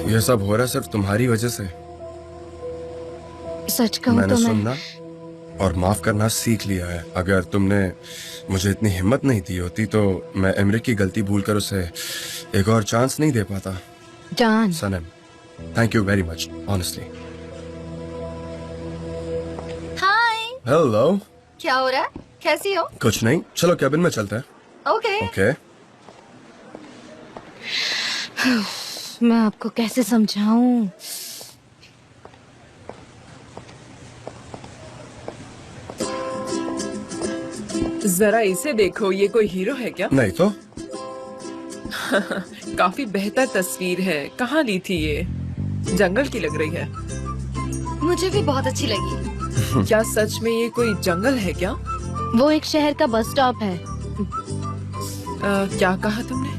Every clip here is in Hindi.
ये सब हो रहा सिर्फ तुम्हारी वजह से। सच कहूं मैंने तो सुनना और माफ करना सीख लिया है। अगर तुमने मुझे इतनी हिम्मत नहीं दी होती तो मैं एमरे की गलती भूलकर उसे एक और चांस नहीं दे पाता। जान, सनम, thank you very much, honestly. Hi, hello. क्या हो रहा है? कैसी हो? कुछ नहीं, चलो कैबिन में चलते हैं। ओके। ओके। मैं आपको कैसे समझाऊं? जरा इसे देखो, ये कोई हीरो है क्या? नहीं तो। काफी बेहतर तस्वीर है। कहाँ ली थी ये? जंगल की लग रही है। मुझे भी बहुत अच्छी लगी। क्या सच में ये कोई जंगल है क्या? वो एक शहर का बस स्टॉप है। क्या कहा तुमने?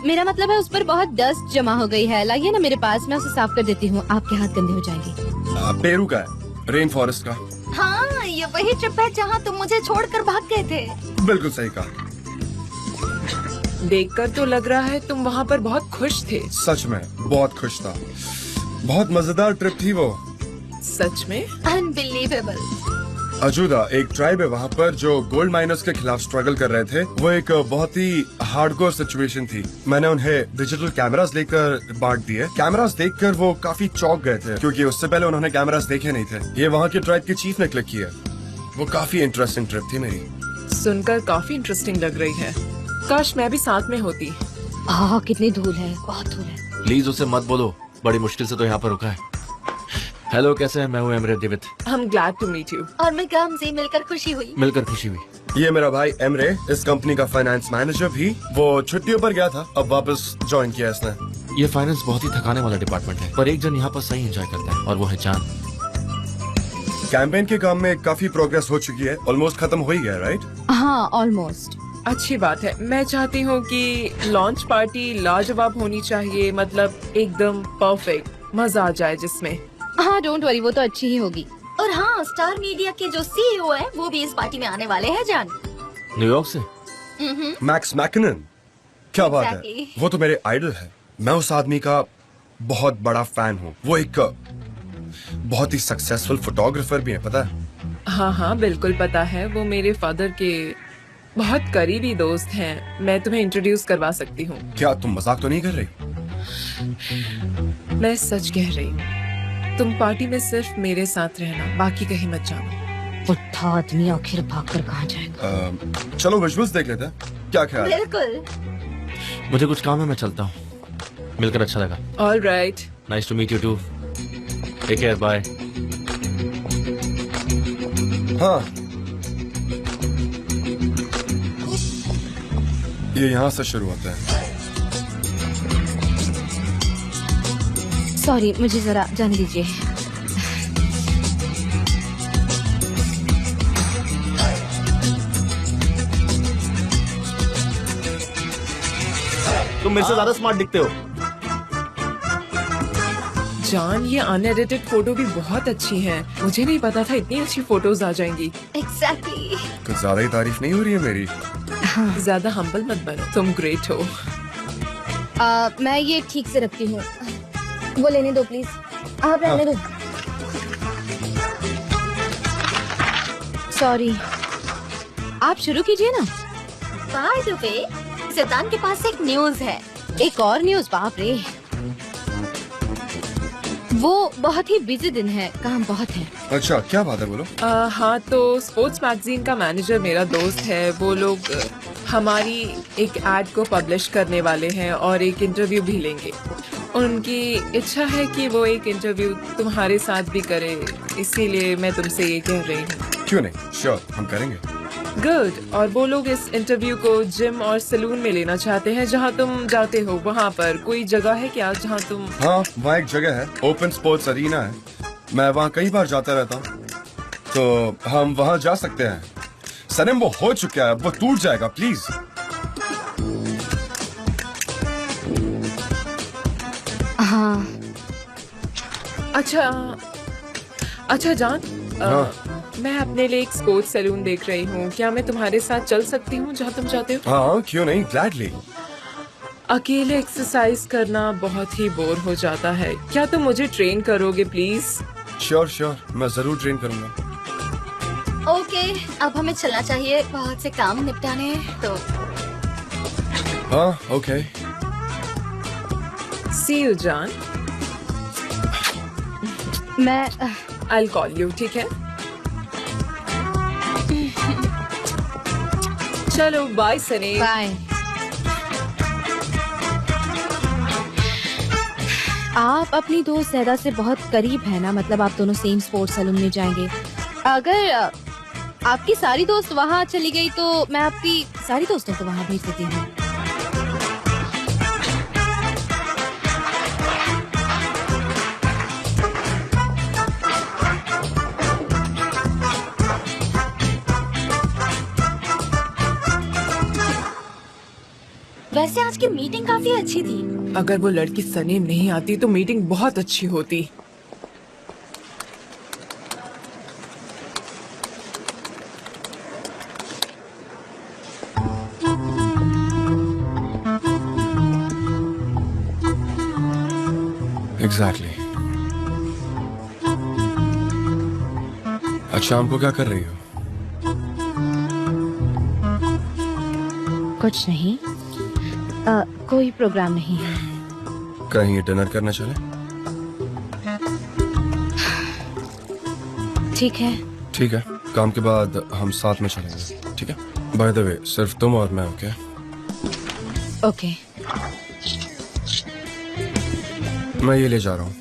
मेरा मतलब है उस पर बहुत डस्ट जमा हो गई है। लाइए ना मेरे पास, मैं उसे साफ कर देती हूँ। आपके हाथ गंदे हो जाएंगे। पेरू का है, रेन फॉरेस्ट का। हाँ, ये वही ट्रिप है जहाँ तुम मुझे छोड़कर भाग गए थे। बिल्कुल सही कहा। देखकर तो लग रहा है तुम वहाँ पर बहुत खुश थे। सच में बहुत खुश था। बहुत मजेदार ट्रिप थी वो। सच में? अनबिलीवेबल। अजूदा एक ट्राइब है वहाँ पर जो गोल्ड माइनर्स के खिलाफ स्ट्रगल कर रहे थे। वो एक बहुत ही हार्डकोर सिचुएशन थी। मैंने उन्हें डिजिटल कैमरास लेकर बांट दिए। कैमरास देखकर वो काफी चौंक गए थे क्योंकि उससे पहले उन्होंने कैमरास देखे नहीं थे। ये वहाँ के ट्राइब के चीफ ने क्लिक किया। वो काफी इंटरेस्टिंग ट्रिप थी मेरी। सुनकर काफी इंटरेस्टिंग लग रही है। काश मैं भी साथ में होती। कितनी धूल है, बहुत धूल है। प्लीज उसे मत बोलो, बड़ी मुश्किल से तो यहाँ पर रुका है। हेलो, कैसे हैं? मैं हूँ Emre David. I'm glad to meet you। और मैं गम से मिलकर खुशी हुई। मिलकर खुशी हुई। ये मेरा भाई एमरे, इस कंपनी का फाइनेंस मैनेजर भी। वो छुट्टियों पर गया था, अब वापस ज्वाइन किया इसने। ये फाइनेंस बहुत ही थकाने वाला डिपार्टमेंट है, पर एक जन यहाँ पर सही एंजॉय करता है और वो है जान। कैंपेन के काम में काफी प्रोग्रेस हो चुकी है। ऑलमोस्ट खत्म हो ही गया, राइट? हाँ, ऑलमोस्ट। अच्छी बात है। मैं चाहती हूँ कि लॉन्च पार्टी लाजवाब होनी चाहिए, मतलब एकदम परफेक्ट, मजा आ जाए जिसमें। हाँ, डोंट वरी, वो तो अच्छी ही होगी। और हाँ, स्टार मीडिया के जो सीईओ है वो भी इस पार्टी में आने वाले हैं जान। न्यूयॉर्क से? मैक्स मैकनन। क्या बात है, Exactly. वो तो मेरे आइडल है। मैं उस आदमी का बहुत बड़ा फैन हूँ। वो एक बहुत ही सक्सेसफुल फोटोग्राफर भी है, पता है? हाँ हाँ, बिल्कुल पता है। वो मेरे फादर के बहुत करीबी दोस्त हैं। मैं तुम्हें इंट्रोड्यूस करवा सकती हूँ। क्या तुम मजाक तो नहीं कर रही? मैं सच कह रही हूँ। तुम पार्टी में सिर्फ मेरे साथ रहना, बाकी कहीं मत जाना। बुढ़ा आदमी आखिर भागकर कहाँ जाएगा? चलो विजुअल्स देख लेते हैं, क्या ख्याल है? बिल्कुल। मुझे कुछ काम है, मैं चलता हूँ। मिलकर अच्छा लगा। All right. Nice to meet you too. Take care, bye. हाँ, ये यहाँ से शुरू होता है। सॉरी, मुझे जरा जाने दीजिए। तुम मेरे से ज्यादा स्मार्ट दिखते हो। जान, ये अनएडिटेड फोटो भी बहुत अच्छी हैं। मुझे नहीं पता था इतनी अच्छी फोटोज आ जाएंगी। एग्जैक्टली। कुछ ज्यादा ही तारीफ नहीं हो रही है मेरी? ज्यादा हम्बल मत बनो, तुम ग्रेट हो। मैं ये ठीक से रखती हूँ। वो लेने दो प्लीज। आप रहने दो। सॉरी, आप शुरू कीजिए ना। बाय द वे, सिद्धांत के पास एक न्यूज है। एक और न्यूज? बाप रे, वो बहुत ही बिजी दिन है, काम बहुत है। अच्छा, क्या बात है, बोलो। हाँ, तो स्पोर्ट्स मैगजीन का मैनेजर मेरा दोस्त है। वो लोग हमारी एक एड को पब्लिश करने वाले हैं और एक इंटरव्यू भी लेंगे। उनकी इच्छा है कि वो एक इंटरव्यू तुम्हारे साथ भी करे, इसीलिए मैं तुमसे ये कह रही हूँ। क्यों नहीं, श्योर, हम करेंगे। गुड। और वो लोग इस इंटरव्यू को जिम और सैलून में लेना चाहते हैं जहाँ तुम जाते हो। वहाँ पर कोई जगह है क्या जहाँ तुम? हाँ, वहाँ एक जगह है, ओपन स्पोर्ट्स अरीना है। मैं वहाँ कई बार जाता रहता हूँ, तो हम वहाँ जा सकते हैं। सनम, वो हो चुका है, वो टूट जाएगा, प्लीज। हाँ। अच्छा जान, हाँ। मैं अपने लिए एक स्पोर्ट्स सैलून देख रही हूँ। क्या मैं तुम्हारे साथ चल सकती हूँ जहाँ तुम जाते हो? हाँ, क्यों नहीं, ग्लैडली। अकेले एक्सरसाइज करना बहुत ही बोर हो जाता है। क्या तुम मुझे ट्रेन करोगे प्लीज? श्योर श्योर, मैं जरूर ट्रेन करूंगा। ओके, अब हमें चलना चाहिए, बहुत से काम निपटाने हैं। तो हाँ ओके। सी यू जान। मैं आई कॉल यू, ठीक है? चलो बाय सनी। बाय। आप अपनी दोस्त ज़ैदा से बहुत करीब है ना, मतलब आप दोनों सेम स्पोर्ट्स सैलून में जाएंगे। अगर आपकी सारी दोस्त वहाँ चली गई तो मैं आपकी सारी दोस्तों को वहाँ भेज देती हूँ। वैसे आज की मीटिंग काफी अच्छी थी। अगर वो लड़की सनीम नहीं आती तो मीटिंग बहुत अच्छी होती। एग्जैक्टली। अच्छा, हमको क्या कर रही हो? कुछ नहीं, कोई प्रोग्राम नहीं है। कहीं डिनर करना चले? ठीक है। ठीक है, काम के बाद हम साथ में चलेंगे, ठीक है? बाय द वे, सिर्फ तुम और मैं, ओके? ओके। मैं ये ले जा रहा हूँ।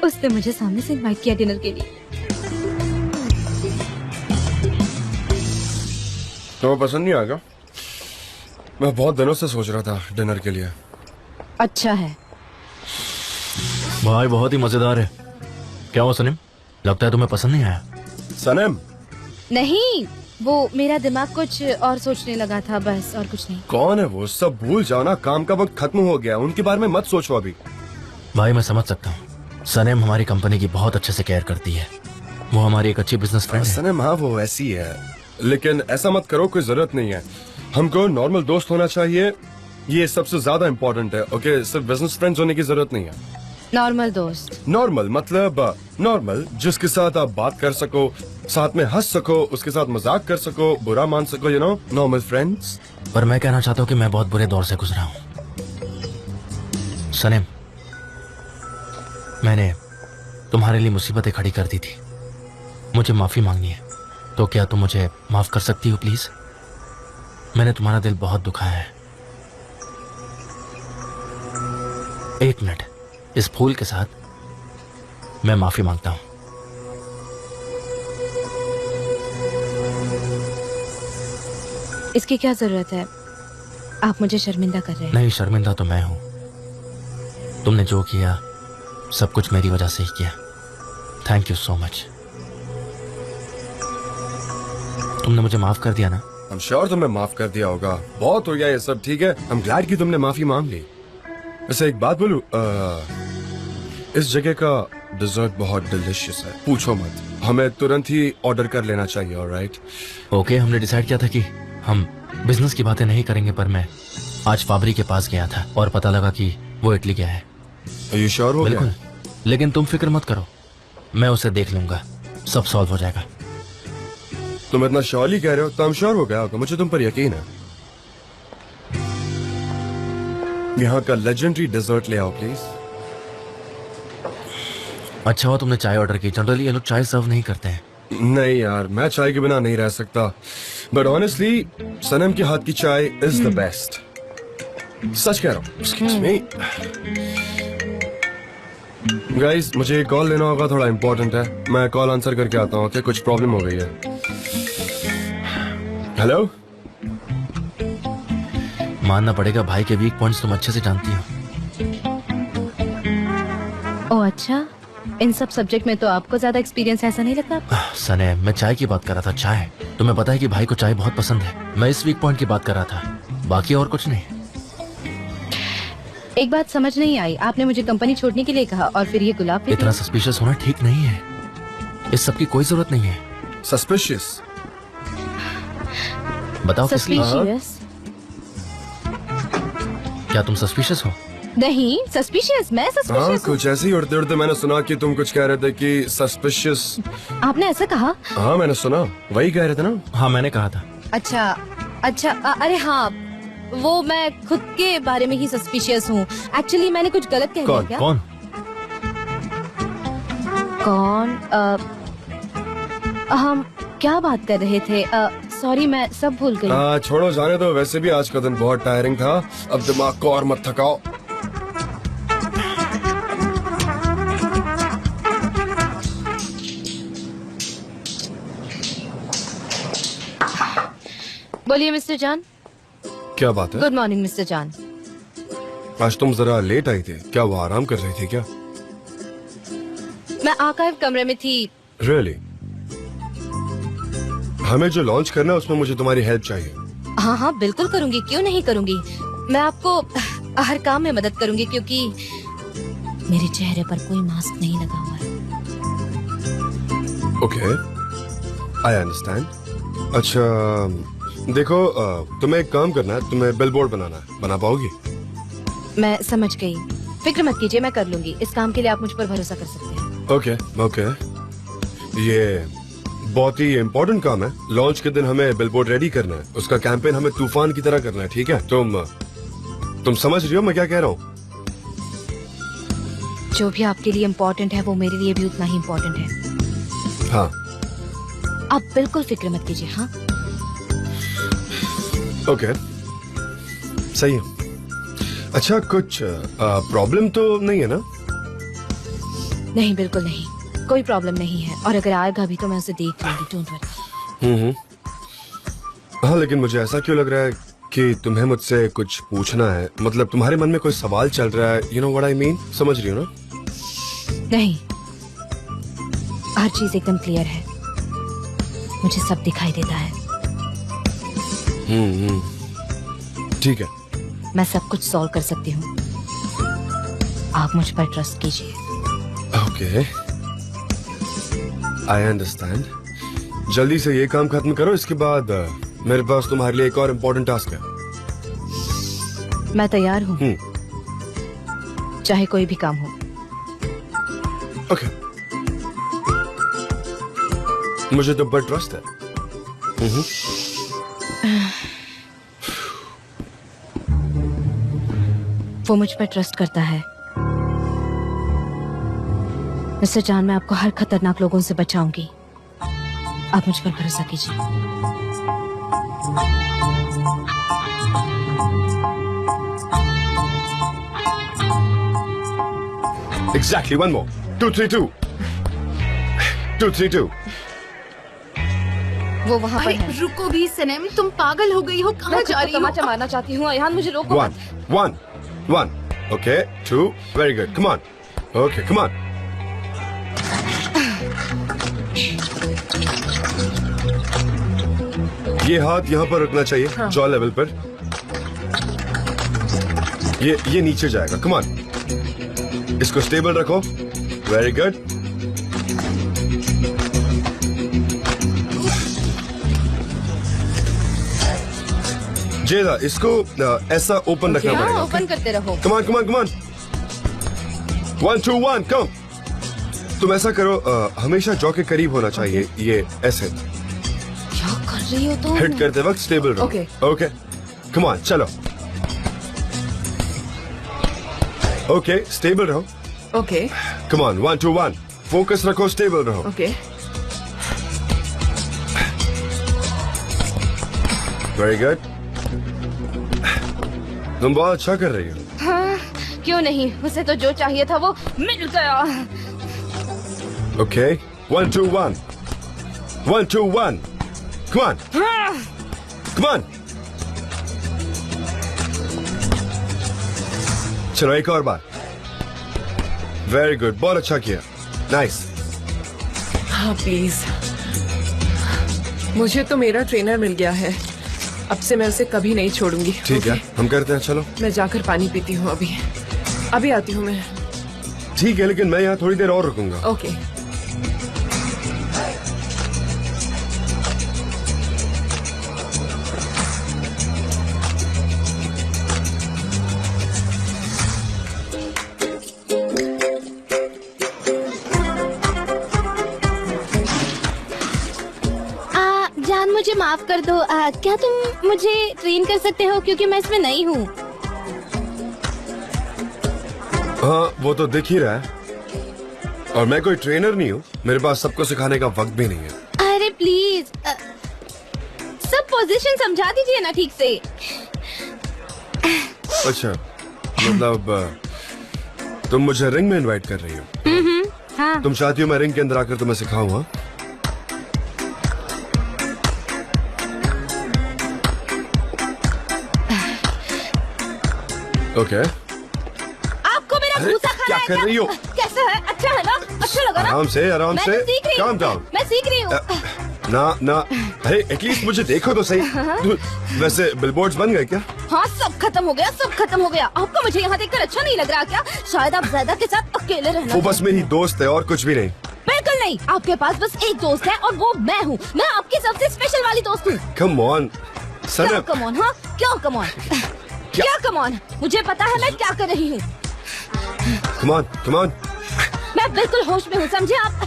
उसने मुझे सामने से इनवाइट किया डिनर के लिए। तुम्हें पसंद नहीं आएगा? मैं बहुत दिनों से सोच रहा था डिनर के लिए। अच्छा है। भाई बहुत ही मजेदार है। क्या हुआ सनीम, लगता है तुम्हें पसंद नहीं आया? सनम? नहीं, वो मेरा दिमाग कुछ और सोचने लगा था, बस, और कुछ नहीं। कौन है वो? सब भूल जाओ ना, काम का वक्त खत्म हो गया, उनके बारे में मत सोचो अभी। भाई मैं समझ सकता हूँ, सनीम हमारी कंपनी की बहुत अच्छे से केयर करती है। वो हमारी एक अच्छी बिजनेस फ्रेंड है। सनम हाँ, वो ऐसी है, लेकिन ऐसा मत करो, कोई जरूरत नहीं है। हमको नॉर्मल दोस्त होना चाहिए, ये सबसे ज्यादा इम्पोर्टेंट है, ओके? सिर्फ बिजनेस फ्रेंड्स होने की जरूरत नहीं है। नॉर्मल दोस्त? नॉर्मल मतलब नॉर्मल, जिसके साथ आप बात कर सको, साथ में हंस सको, उसके साथ मजाक कर सको, बुरा मान सको, यू नो, नॉर्मल फ्रेंड्स। पर मैं कहना चाहता हूँ कि मैं बहुत बुरे दौर से गुजरा हूँ सनीम। मैंने तुम्हारे लिए मुसीबतें खड़ी कर दी थी, मुझे माफी मांगनी है। तो क्या तुम मुझे माफ कर सकती हो प्लीज? मैंने तुम्हारा दिल बहुत दुखाया है। एक मिनट, इस फूल के साथ मैं माफी मांगता हूं। इसकी क्या जरूरत है? आप मुझे शर्मिंदा कर रहे हैं। नहीं, शर्मिंदा तो मैं हूं। तुमने जो किया सब कुछ मेरी वजह से ही किया। Thank you so much. तुमने मुझे माफ कर दिया ना? I'm sure तुमने माफ कर दिया होगा, बहुत हो गया ये सब, ठीक है? I'm glad कि तुमने माफी मांग ली। वैसे एक बात बोलूं, इस जगह का डिजर्ट बहुत डिलिशियस है, पूछो मत। हमें तुरंत ही ऑर्डर कर लेना चाहिए, ऑलराइट? ओके, हमने डिसाइड किया था कि हम बिजनेस की बातें नहीं करेंगे, पर मैं आज फाबरी के पास गया था और पता लगा कि वो इटली गया है। Are you sure हो गया? बिल्कुल, लेकिन तुम फिक्र मत करो, मैं उसे देख लूंगा, सब सॉल्व हो जाएगा। तुम इतना श्योरली कह रहे हो तो I'm sure हो गया होगा, मुझे तुम पर यकीन है। यहाँ का लेजेंडरी डिजर्ट ले आओ प्लीज। अच्छा हुआ तुमने चाय ऑर्डर की, जनरली ये लोग चाय सर्व नहीं करते हैं। नहीं यार, मैं चाय के बिना नहीं रह सकता, बट ऑनेस्टली सनम के हाथ की चाय इज द बेस्ट। सच कह रहा हूँ। एक्सक्यूज मी गाइस, मुझे कॉल लेना होगा, थोड़ा इम्पोर्टेंट है। मैं कॉल आंसर करके आता हूँ, ओके? कुछ प्रॉब्लम हो गई है। हेलो? मानना पड़ेगा, भाई के वीक पॉइंट्स तुम अच्छे से जानती हो। ओह अच्छा, इन सब सब्जेक्ट में तो आपको ज्यादा एक्सपीरियंस है, ऐसा नहीं लगता? सने, मैं चाय की बात कर रहा था। चाय, तुम्हें पता है कि भाई को चाय बहुत पसंद है। मैं इस वीक पॉइंट की बात कर रहा था, बाकी और कुछ नहीं। एक बात समझ नहीं आई, आपने मुझे कंपनी छोड़ने के लिए कहा और फिर ये गुलाब पे इतना सस्पिशियस होना ठीक नहीं है, इस सब की कोई जरूरत नहीं है। सस्पिशियस? बताओ किस लिए? सस्पिशियस? क्या तुम सस्पिशियस हो? नहीं, सस्पिशियस? मैं हाँ, सस्पिशियस? कुछ ऐसे ही उड़ते उड़ते मैंने सुना कि तुम कुछ कह रहे थे कि सस्पिशियस। आपने ऐसा कहा? हाँ, मैंने सुना, वही कह रहे थे ना? हाँ, मैंने कहा था। अच्छा अच्छा, अरे हाँ, वो मैं खुद के बारे में ही सस्पिशियस हूँ। एक्चुअली मैंने कुछ गलत कह दिया क्या? कौन? कौन? हम क्या बात कर रहे थे? सॉरी, मैं सब भूल गई। छोड़ो, जाने दो। वैसे भी आज का दिन बहुत टायरिंग था, अब दिमाग को और मत थकाओ। बोलिए मिस्टर जान। क्या बात है? गुड मॉर्निंग मिस्टर जान। आज तुम जरा लेट आई थी, क्या वो आराम कर रही थी क्या? मैं आर्काइव कमरे में थी। रियली? हमें जो लॉन्च करना है उसमें मुझे तुम्हारी हेल्प चाहिए। हाँ हाँ, बिल्कुल करूंगी, क्यों नहीं करूंगी। मैं आपको हर काम में मदद करूंगी क्योंकि मेरे चेहरे पर कोई मास्क नहीं लगा हुआ है। Okay, I understand. अच्छा देखो, तुम्हें एक काम करना है, तुम्हें बिलबोर्ड बनाना है। बना पाओगी? मैं समझ गई, फिक्र मत कीजिए, मैं कर लूंगी। इस काम के लिए आप मुझ पर भरोसा कर सकते हैं। ओके ओके, ये बहुत ही इम्पोर्टेंट काम है। लॉन्च के दिन हमें बिलबोर्ड रेडी करना है, उसका कैंपेन हमें तूफान की तरह करना है, ठीक है? तुम समझ रही हो मैं क्या कह रहा हूँ? जो भी आपके लिए इम्पोर्टेंट है वो मेरे लिए भी उतना ही इम्पोर्टेंट है। हाँ, आप बिल्कुल फिक्र मत कीजिए। हाँ, ओके, सही है। अच्छा, कुछ प्रॉब्लम तो नहीं है ना? नहीं, बिल्कुल नहीं, कोई प्रॉब्लम नहीं है। और अगर आएगा भी तो मैं उसे देख लूंगी, डोंट वरी। हाँ, लेकिन मुझे ऐसा क्यों लग रहा है कि तुम्हें मुझसे कुछ पूछना है? मतलब तुम्हारे मन में कोई सवाल चल रहा है, you know what I mean? समझ रही हो ना? नहीं, हर चीज एकदम क्लियर है, मुझे सब दिखाई देता है। ठीक है। मैं सब कुछ सॉल्व कर सकती हूँ, आप मुझ पर ट्रस्ट कीजिए। Okay, I understand. जल्दी से ये काम खत्म करो, इसके बाद मेरे पास तुम्हारे लिए एक और इम्पोर्टेंट टास्क है। मैं तैयार हूँ, चाहे कोई भी काम हो। ओके, मुझे तुम पर ट्रस्ट है। वो मुझ पर ट्रस्ट करता है। मिस्टर जान, मैं आपको हर खतरनाक लोगों से बचाऊंगी, आप मुझ पर भरोसा कीजिए। Exactly, one more. 232. 232. वो वहाँ पर अरे है। रुको भी सनम, तुम पागल हो गई हो? कहाँ मैं जा खुद रही को हो? तमाचा मारना चाहती हूँ अयान, मुझे रोको One. मत। One. One. Okay. Two. Very good. Come on. Okay, come on. ये हाथ यहाँ पर रखना चाहिए, जॉ लेवल पर। ये नीचे जाएगा। कम ऑन, इसको स्टेबल रखो। Very good. जेदा, इसको ऐसा ओपन रखना हाँ, पड़ेगा। ओपन करते रहो। Come on, come on, come on. 1 2 1 कम। तुम ऐसा करो, हमेशा जॉ के करीब होना चाहिए। ये ऐसे क्या कर रही हो तुम? हिट करते वक्त स्टेबल रहो। Okay. ओके, कम ऑन, चलो। ओके, स्टेबल रहो। ओके कम ऑन, 1 2 1 फोकस रखो, स्टेबल रहो। Okay very good. तुम बहुत अच्छा कर रही हो। हाँ, क्यों नहीं, उसे तो जो चाहिए था वो मिल गया। Okay, 1 2 1 1 2 1 come on, come on. चलो एक और बार। वेरी गुड, बहुत अच्छा किया। नाइस। हाँ प्लीज, मुझे तो मेरा ट्रेनर मिल गया है, अब से मैं उसे कभी नहीं छोड़ूंगी। ठीक है, हम करते हैं। चलो मैं जाकर पानी पीती हूँ, अभी आती हूँ मैं। ठीक है, लेकिन मैं यहाँ थोड़ी देर और रुकूंगा। ओके कर दो। क्या तुम मुझे ट्रेन कर सकते हो, क्योंकि मैं इसमें नई हूँ। हाँ, वो तो दिख ही रहा है। और मैं कोई ट्रेनर नहीं हूँ, मेरे पास सबको सिखाने का वक्त भी नहीं है। अरे प्लीज, सब पोजीशन समझा दीजिए ना ठीक से। अच्छा, मतलब तुम मुझे रिंग में इनवाइट कर रही हो? हाँ। तुम चाहती हो मैं रिंग के अंदर आकर तुम्हें सिखाऊं? हाँ? ओके। आपको मेरा अरे, भूसा खाना क्या है कर रही हो? कैसा है? अच्छा है ना? अच्छा लगा ना? आराम से, आराम मैं से। तो सीख रही हूँ। Calm down. मैं सीख रही हूँ। ना, अरे एटलीस्ट मुझे देखो तो सही। वैसे बिलबोर्ड्स बन गए क्या? हाँ, सब खत्म हो गया, सब खत्म हो गया। आपको मुझे यहाँ देखकर अच्छा नहीं लग रहा क्या? शायद आप ज़्यादा के साथ अकेले रहना। वो बस मेरी दोस्त है और कुछ भी नहीं। बिल्कुल नहीं, आपके पास बस एक दोस्त है और वो मैं हूँ। मैं आपकी सबसे स्पेशल वाली दोस्त हूँ। कम ऑन क्या सनम। Come on? हाँ, क्यों कम ऑन? क्या कम ऑन? मुझे पता है मैं क्या कर रही हूँ। Come on. मैं बिल्कुल होश में हूँ, समझे आप?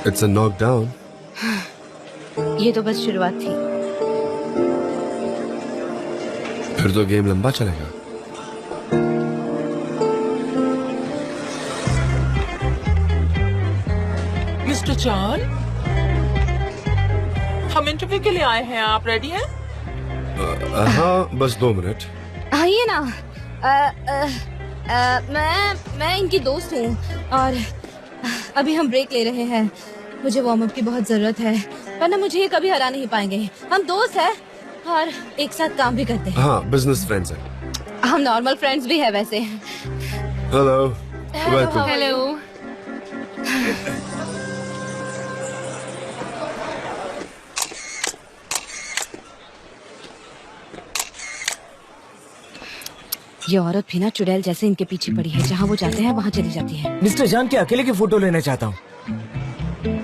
It's a knockdown. ये तो बस शुरुआत थी। फिर तो गेम लंबा चलेगा। मिस्टर चान, हम इंटरव्यू के लिए आए हैं, आप रेडी हैं? हाँ, बस 2 मिनट। आइए ना। मैं इनकी दोस्त हूँ और अभी हम ब्रेक ले रहे हैं। मुझे वार्म अप की बहुत जरूरत है, वरना मुझे ये कभी हरा नहीं पाएंगे। हम दोस्त हैं और एक साथ काम भी करते हैं। हाँ, बिजनेस फ्रेंड्स हैं। हम नॉर्मल फ्रेंड्स भी है वैसे। Hello, welcome. हेलो। ये औरत भी ना चुड़ैल जैसे इनके पीछे पड़ी है। जहाँ वो जाते हैं वहाँ चली जाती है। मिस्टर जान के अकेले की फोटो लेना चाहता हूँ।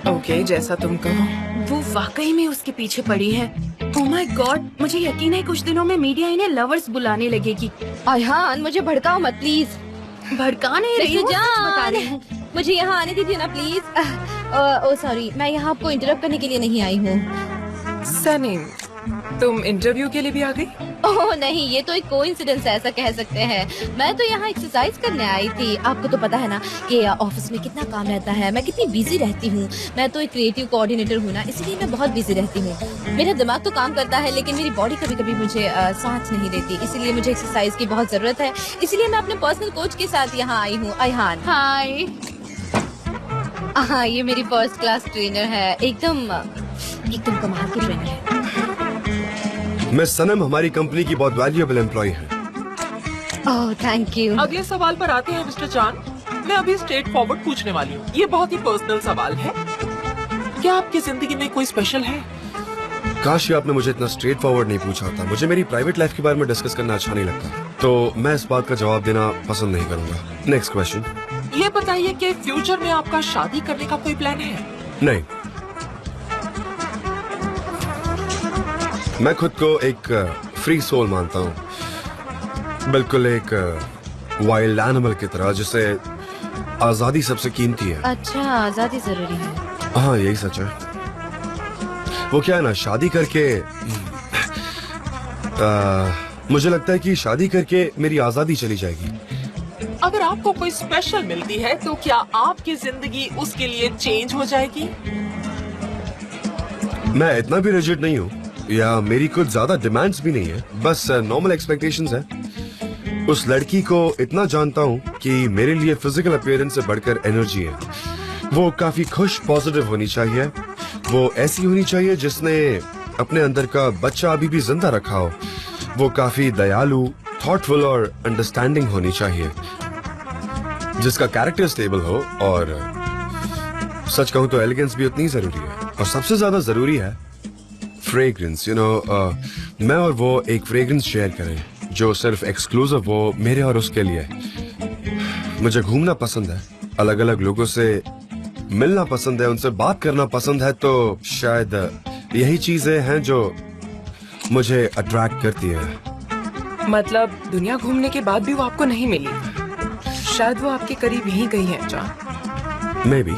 ओके, जैसा तुम कहो। वो वाकई में उसके पीछे पड़ी है। ओह माय गॉड, मुझे यकीन है कुछ दिनों में मीडिया इन्हें लवर्स बुलाने लगेगी। अयहान, मुझे भड़काओ मत प्लीज। भड़का नहीं रही हूँ, सच बता रही हूँ। मुझे यहाँ आने दीजिए ना प्लीज। ओ सॉरी, मैं यहाँ आपको इंटरप्ट करने के लिए नहीं आई हूँ। सनीम, तुम इंटरव्यू के लिए भी आ गई? ओह नहीं, ये तो एक कोइंसिडेंस है, ऐसा कह सकते हैं। मैं तो यहाँ एक्सरसाइज करने आई थी। आपको तो पता है ना कि ऑफिस में कितना काम रहता है, मैं कितनी बिजी रहती हूँ। मैं तो एक क्रिएटिव कोऑर्डिनेटर हूँ ना, इसलिए मैं बहुत बिजी रहती हूँ। मेरा दिमाग तो काम करता है, लेकिन मेरी बॉडी कभी कभी मुझे साथ नहीं देती, इसीलिए मुझे एक्सरसाइज की बहुत जरूरत है। इसलिए मैं अपने पर्सनल कोच के साथ यहाँ आई हूँ। अयहान, हाय। हाँ, ये मेरी फर्स्ट क्लास ट्रेनर है। एकदम कमाल की ट्रेनर है। मिस सनम हमारी कंपनी की बहुत वैल्यूएबल एम्प्लॉय है। Oh thank you. अगले सवाल पर आते हैं मिस्टर चान। मैं अभी स्ट्रेट फॉरवर्ड पूछने वाली हूँ। ये बहुत ही पर्सनल सवाल है। क्या आपकी जिंदगी में कोई स्पेशल है? काश आपने मुझे इतना स्ट्रेट फॉरवर्ड नहीं पूछा होता। मुझे मेरी प्राइवेट लाइफ के बारे में डिस्कस करना अच्छा नहीं लगता, तो मैं इस बात का जवाब देना पसंद नहीं करूंगा। Next question. ये बताइए कि फ्यूचर में आपका शादी करने का कोई प्लान है? नहीं, मैं खुद को एक फ्री सोल मानता हूँ, बिल्कुल एक वाइल्ड एनिमल की तरह, जिसे आजादी सबसे कीमती है। अच्छा, आजादी जरूरी है। हाँ, यही सच है। वो क्या है ना, शादी करके मुझे लगता है कि शादी करके मेरी आजादी चली जाएगी। अगर आपको कोई स्पेशल मिलती है तो क्या आपकी जिंदगी उसके लिए चेंज हो जाएगी? मैं इतना भी रिजिड नहीं हूँ, या मेरी कुछ ज्यादा डिमांड्स भी नहीं है, बस नॉर्मल एक्सपेक्टेशंस है। उस लड़की को इतना जानता हूँ कि मेरे लिए फिजिकल अपीयरेंस से बढ़कर एनर्जी है। वो काफी खुश, पॉजिटिव होनी चाहिए। वो ऐसी होनी चाहिए जिसने अपने अंदर का बच्चा अभी भी जिंदा रखा हो। वो काफी दयालु, थॉटफुल और अंडरस्टैंडिंग होनी चाहिए, जिसका कैरेक्टर स्टेबल हो, और सच कहूँ तो एलिगेंस भी उतनी जरूरी है। और सबसे ज्यादा जरूरी है फ्रेग्रेंस। मैं और वो एक फ्रेग्रेंस शेयर करें जो सिर्फ एक्सक्लूसिव वो मेरे और उसके लिए। मुझे घूमना पसंद है, अलग अलग लोगों से मिलना पसंद है, उनसे बात करना पसंद है, तो शायद यही चीजें हैं जो मुझे अट्रैक्ट करती है। मतलब दुनिया घूमने के बाद भी वो आपको नहीं मिली? शायद वो आपके करीब यहीं गई है John. Maybe.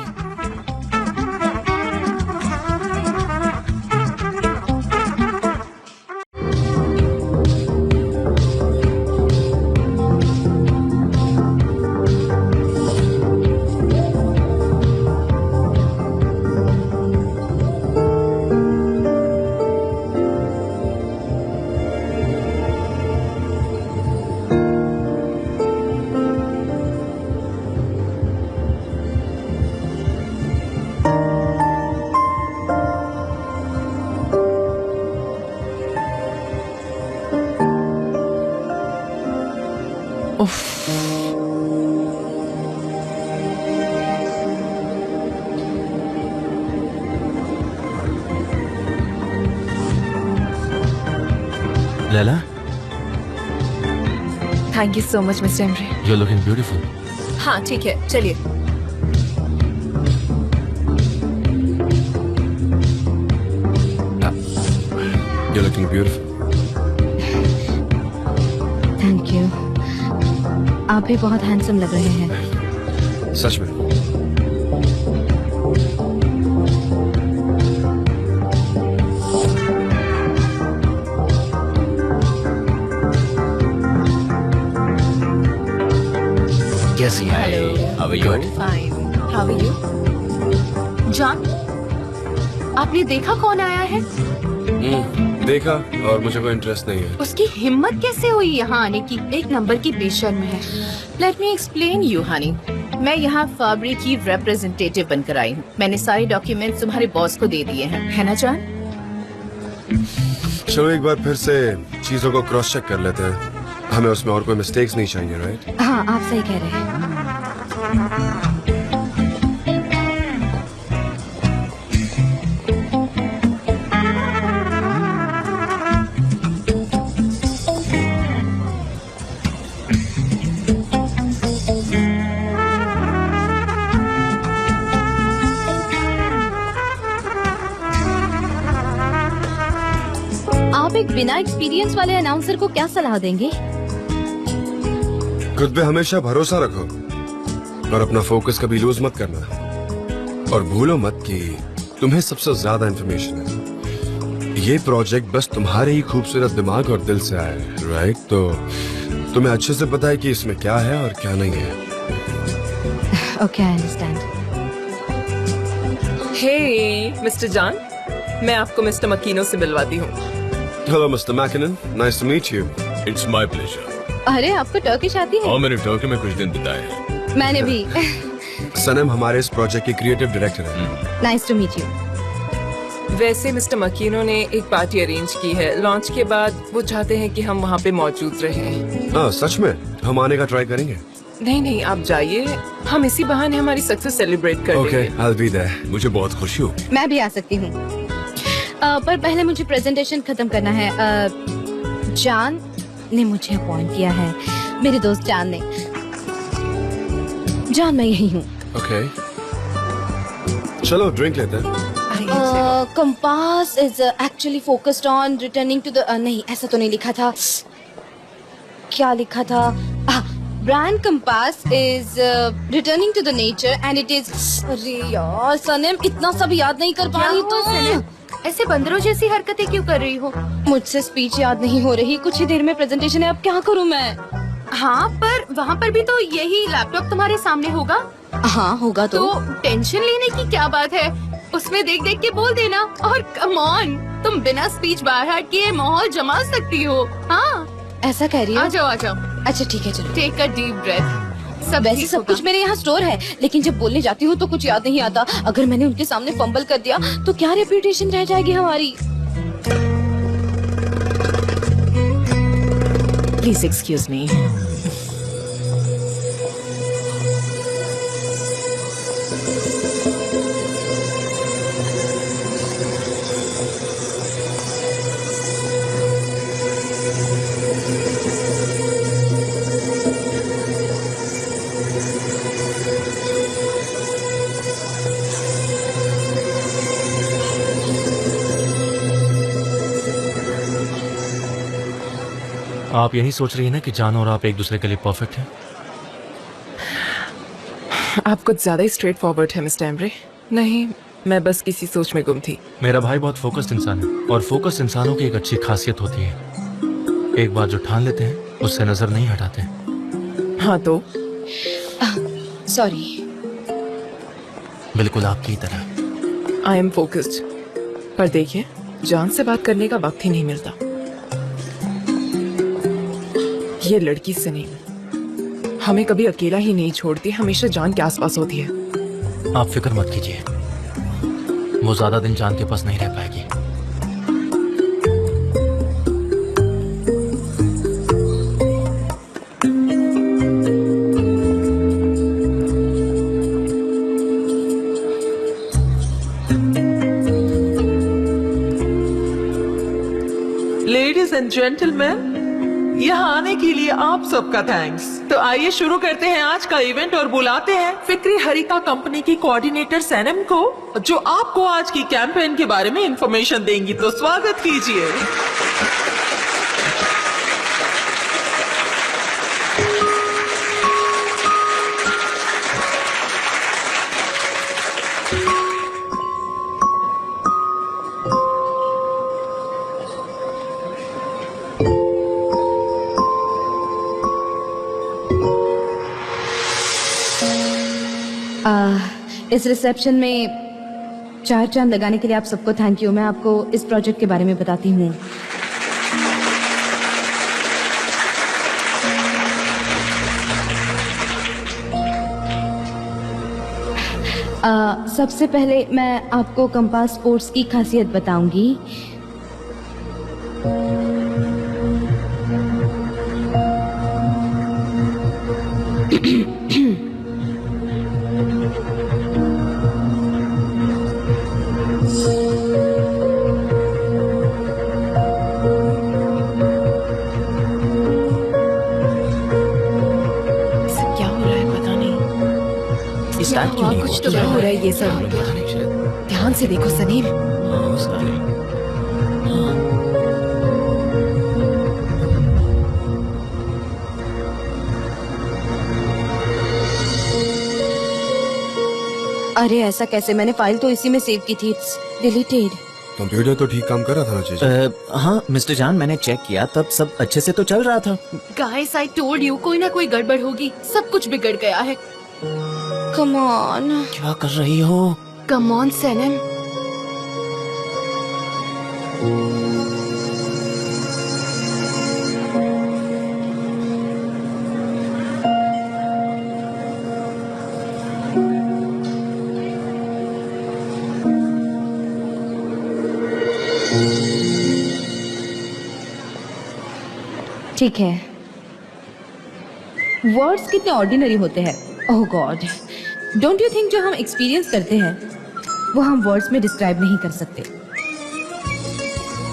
Laila, thank you so much mister Emre. You are looking beautiful. हाँ ठीक है, चलिए। You're looking beautiful. Thank you. आप भी बहुत हैंडसम लग रहे हैं। सच में। कैसी है? How are you? Fine, how are you? John, आपने देखा कौन आया है? देखा, और मुझे कोई इंटरेस्ट नहीं है। उसकी हिम्मत कैसे हुई यहाँ आने की? एक नंबर की बेशर्म है। Let me explain you Honey. मैं यहाँ फैब्री की रिप्रेजेंटेटिव बनकर आई हूँ। मैंने सारे डॉक्यूमेंट्स तुम्हारे बॉस को दे दिए हैं, है ना जॉन? चलो एक बार फिर से चीजों को क्रॉस चेक कर लेते हैं। हमें उसमें और कोई मिस्टेक्स नहीं चाहिए, राइट? हाँ, आप सही कह रहे हैं। आप एक बिना एक्सपीरियंस वाले अनाउंसर को क्या सलाह देंगे? खुद पे हमेशा भरोसा रखो और अपना फोकस कभी लूज मत करना। और भूलो मत कि तुम्हें सबसे ज्यादा इंफॉर्मेशन है। ये प्रोजेक्ट बस तुम्हारे ही खूबसूरत दिमाग और दिल से आया है, राइट? तो तुम्हें अच्छे से पता है कि इसमें क्या है और क्या नहीं है। Okay, I understand. Hey mister John, मैं आपको मिस्टर मकीनो से मिलवाती हूँ। Hello mister Mackinnon, nice to meet you. It's my pleasure. अरे, आपको टर्किश आती है? और मैंने टर्की में कुछ दिन बिताए हैं। मैंने भी। सनम हमारे इस प्रोजेक्ट के क्रिएटिव डायरेक्टर हैं। Nice to meet you. वैसे मिस्टर मकीनो ने एक पार्टी अरेंज की है। लॉन्च के बाद वो चाहते हैं कि हम वहाँ पे मौजूद रहें। हाँ, सच में हम आने का ट्राई करेंगे। नहीं नहीं, आप जाइए, हम इसी बहाने हमारी सक्सेस सेलिब्रेट कर ओके, लेंगे। I will be there. मुझे बहुत खुशी होगी। मैं भी आ सकती हूँ, पर पहले मुझे प्रेजेंटेशन खत्म करना है। जान ने मुझे अपॉइंट किया है, मेरे दोस्त जान ने। जान, मैं यही हूँ। ओके, चलो ड्रिंक लेते हैं। Compass is actually focused on returning to the नहीं, ऐसा तो नहीं लिखा था। क्या लिखा था? Brand Compass is returning to the nature and it is. अरे यार सनम, इतना सब याद नहीं कर पा रही तो। ऐसे बंदरों जैसी हरकतें क्यों कर रही हो? मुझसे स्पीच याद नहीं हो रही। कुछ ही देर में प्रेजेंटेशन है, अब क्या करूँ मैं? हाँ, पर वहाँ पर भी तो यही लैपटॉप तुम्हारे सामने होगा। हाँ, होगा तो टेंशन लेने की क्या बात है? उसमें देख देख के बोल देना। और कम ऑन, तुम बिना स्पीच बाहर हट के माहौल जमा सकती हो। हाँ, ऐसा कह रही हो? आ जाओ आ जाओ। अच्छा ठीक है, चलो। Take a deep breath. सब वैसे ठीक सब होगा। कुछ मेरे यहाँ स्टोर है, लेकिन जब बोलने जाती हूँ तो कुछ याद नहीं आता। अगर मैंने उनके सामने फंबल कर दिया तो क्या रेप्यूटेशन रह जाएगी हमारी? Please excuse me. आप यही सोच रही है ना कि जान और आप एक दूसरे के लिए परफेक्ट हैं? आप कुछ ज्यादा ही स्ट्रेट फॉरवर्ड है मिस्टर एम्ब्रे। नहीं, मैं बस किसी सोच में गुम थी। मेरा भाई बहुत फोकस्ड इंसान है और फोकस्ड इंसानों की एक अच्छी खासियत होती है, एक बार जो ठान लेते हैं उससे नजर नहीं हटाते। हाँ तो सॉरी। बिल्कुल आपकी तरह। आई एम फोकस्ड, पर देखिए जान से बात करने का वक्त ही नहीं मिलता। ये लड़की से नहीं, हमें कभी अकेला ही नहीं छोड़ती, हमेशा जान के आसपास होती है। आप फिक्र मत कीजिए, वो ज्यादा दिन जान के पास नहीं रह पाएगी। लेडीज एंड जेंटलमैन, यहाँ आने के लिए आप सबका थैंक्स। तो आइए शुरू करते हैं आज का इवेंट और बुलाते हैं फिक्री हरिका कंपनी की कोऑर्डिनेटर सैनम को, जो आपको आज की कैंपेन के बारे में इंफॉर्मेशन देंगी। तो स्वागत कीजिए। इस रिसेप्शन में 4 चांद लगाने के लिए आप सबको थैंक यू। मैं आपको इस प्रोजेक्ट के बारे में बताती हूँ। सबसे पहले मैं आपको कंपास स्पोर्ट्स की खासियत बताऊंगी। कुछ तो हो रहा है ये सब। ध्यान से देखो सनीम। अरे ऐसा कैसे? मैंने फाइल तो इसी में सेव की थी। It's deleted. कंप्यूटर तो ठीक काम कर रहा था ना चीज। हाँ मिस्टर जान, मैंने चेक किया, तब सब अच्छे से तो चल रहा था। गाइस, आई टोल्ड यू, कोई ना कोई गड़बड़ होगी। सब कुछ बिगड़ गया है। Come on. क्या कर रही हो? कम ऑन सनम। ठीक है। वर्ड्स कितने ऑर्डिनरी होते हैं। ओह गॉड, डोंट यू थिंक जो हम एक्सपीरियंस करते हैं वो हम वर्ड्स में डिस्क्राइब नहीं कर सकते।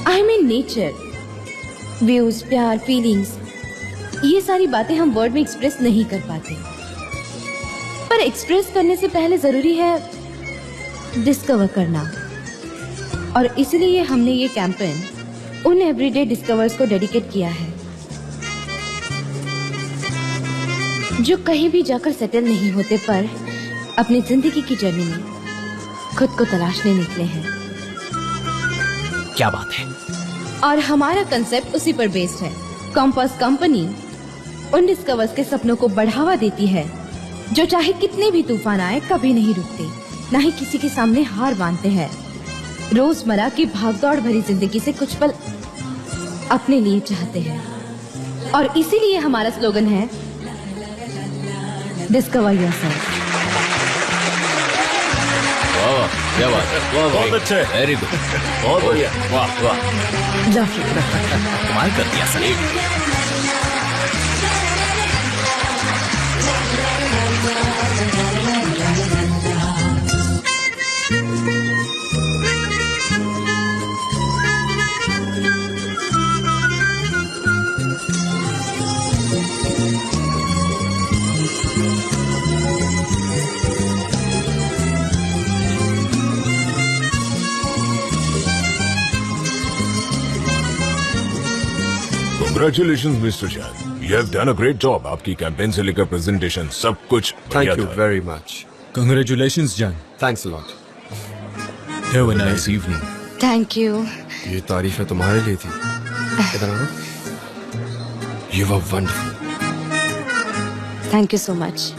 आई मीन नेचर, व्यूज, प्यार, फीलिंग्स, ये सारी बातें हम वर्ड में एक्सप्रेस नहीं कर पाते। पर एक्सप्रेस करने से पहले जरूरी है डिस्कवर करना। और इसलिए हमने ये कैंपेन उन एवरीडे डिस्कवर्स को डेडिकेट किया है जो कहीं भी जाकर सेटल नहीं होते, पर अपनी जिंदगी की जर्नी में खुद को तलाशने निकले हैं। क्या बात है। और हमारा कंसेप्ट उसी पर बेस्ड है। कंपास कंपनी उन डिस्कवर्स के सपनों को बढ़ावा देती है जो चाहे कितने भी तूफान आए कभी नहीं रुकते, ना ही किसी के सामने हार मानते हैं। रोजमर्रा की भागदौड़ भरी जिंदगी से कुछ पल अपने लिए चाहते हैं। और इसीलिए हमारा स्लोगन है डिस्कवर योरसेल्फ। वाह, क्या बात है। वाह, बहुत अच्छे, वेरी गुड, बहुत बढ़िया। वाह वाह, कमाल कर दिया sir. Congratulations, Mr. Chan. You have done a great job. आपकी कैंपेन से लेकर प्रेजेंटेशन सब कुछ थैंक बढ़िया यू था। Very much. Congratulations, Jan. Thanks a lot. Have a nice evening. Thank you. ये तारीफें तुम्हारे लिए थी। इधर आओ। You were wonderful. Thank you so much.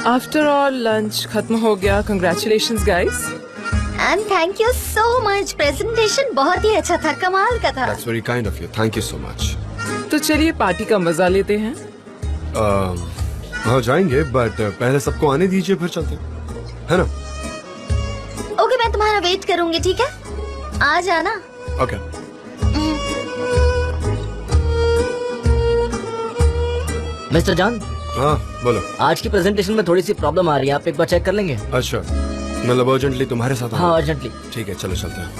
After all lunch खत्म हो गया। Congratulations guys. And thank you so much. Presentation बहुत ही अच्छा था, कमाल का था। That's very kind of you. Thank you so much. तो चलिए पार्टी का मजा लेते हैं। हाँ जाएंगे बट पहले सबको आने दीजिए फिर चलते हैं, है ना? ओके मैं तुम्हारा वेट करूंगी, ठीक है? आ जाना। ओके। मिस्टर जान, हाँ बोलो। आज की प्रेजेंटेशन में थोड़ी सी प्रॉब्लम आ रही है, आप एक बार चेक कर लेंगे? अच्छा मतलब अर्जेंटली तुम्हारे साथ आना? हाँ अर्जेंटली। ठीक है चलो चलते हैं।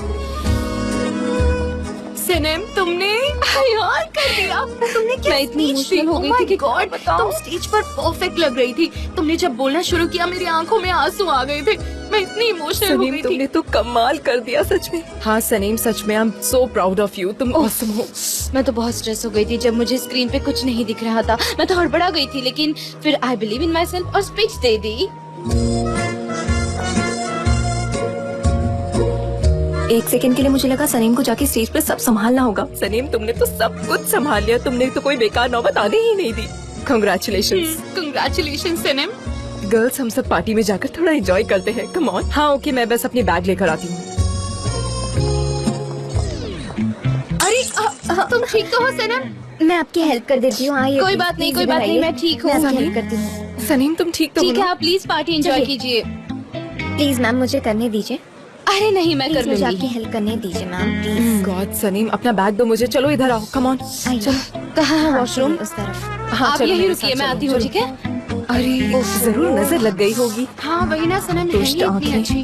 सनम तुमने यार कर दिया। तुमने क्या मैं इतनी इमोशनल हो गई थी कि गॉड तुम स्टेज पर परफेक्ट लग रही थी। तुमने जब बोलना शुरू किया मेरी आंखों में आंसू आ गए थे। मैं इतनी इमोशनल हो सनीम गई थी। तुमने तो कमाल कर दिया सच में। हाँ सनीम सच में I am so proud of you. तुम ऑसम हो। मैं तो बहुत स्ट्रेस हो गई थी जब मुझे स्क्रीन पे कुछ नहीं दिख रहा था। मैं तो हड़बड़ा गई थी, लेकिन फिर I believe in my self और स्पीच दे दी। एक सेकंड के लिए मुझे लगा सनीम को जाके स्टेज पे सब संभालना होगा। सनीम तुमने तो सब कुछ संभाल लिया। तुमने तो कोई बेकार नौबत आने ही नहीं दी। कंग्रेचुलेशंस। कंग्रेचुलेशन सनम। गर्ल्स हम सब पार्टी में जाकर थोड़ा एंजॉय करते हैं। Come on. हाँ ओके मैं बस अपनी बैग लेकर आती हूँ। अरे तुम ठीक तो हो सनम? मैं आपकी हेल्प कर देती हूँ। आइए। कोई बात नहीं, कोई बात नहीं, मैं ठीक हूँ। मैं आपकी हेल्प करती हूँ। सनीम तुम ठीक तो हो ठीक है, ना? आप प्लीज पार्टी एंजॉय चलिए। कीजिए। प्लीज मैम मुझे करने दीजिए। अरे नहीं, मैं कर प्लीज मुझे आपकी लूंगी। हेल्प करने दीजिए मैम, प्लीज। गॉड सनीम अपना बैग दो मुझे। चलो इधर आओ। Come on. आइए। कहाँ है वॉशरूम? उस तरफ। हाँ आप चलो यहीं मेरे रुकिए, साथ मैं चलो, आती हूँ, चलो। ठीक है? अरे जरूर नजर लग गई होगी। हाँ वही ना सनम, है दुष्ट ही इतनी आंखें। अच्छी।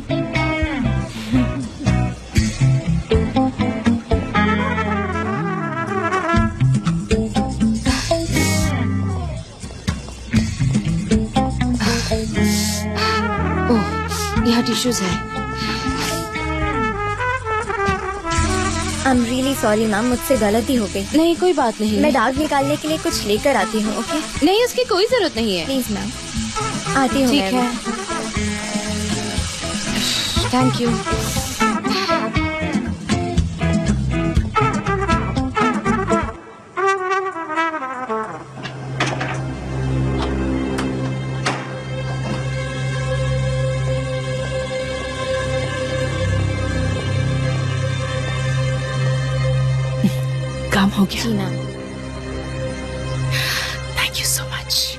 ओह, यहाँ टिश्यूज है। I am really sorry ma'am, मुझसे गलती हो गई। नहीं कोई बात नहीं। मैं दाग निकालने के लिए कुछ लेकर आती हूँ। ओके नहीं, उसकी कोई जरूरत नहीं है। प्लीज मैम, आती हूँ। ठीक मैं है। अभी। Thank you. काम हो गया। जी ma'am. Thank you so much.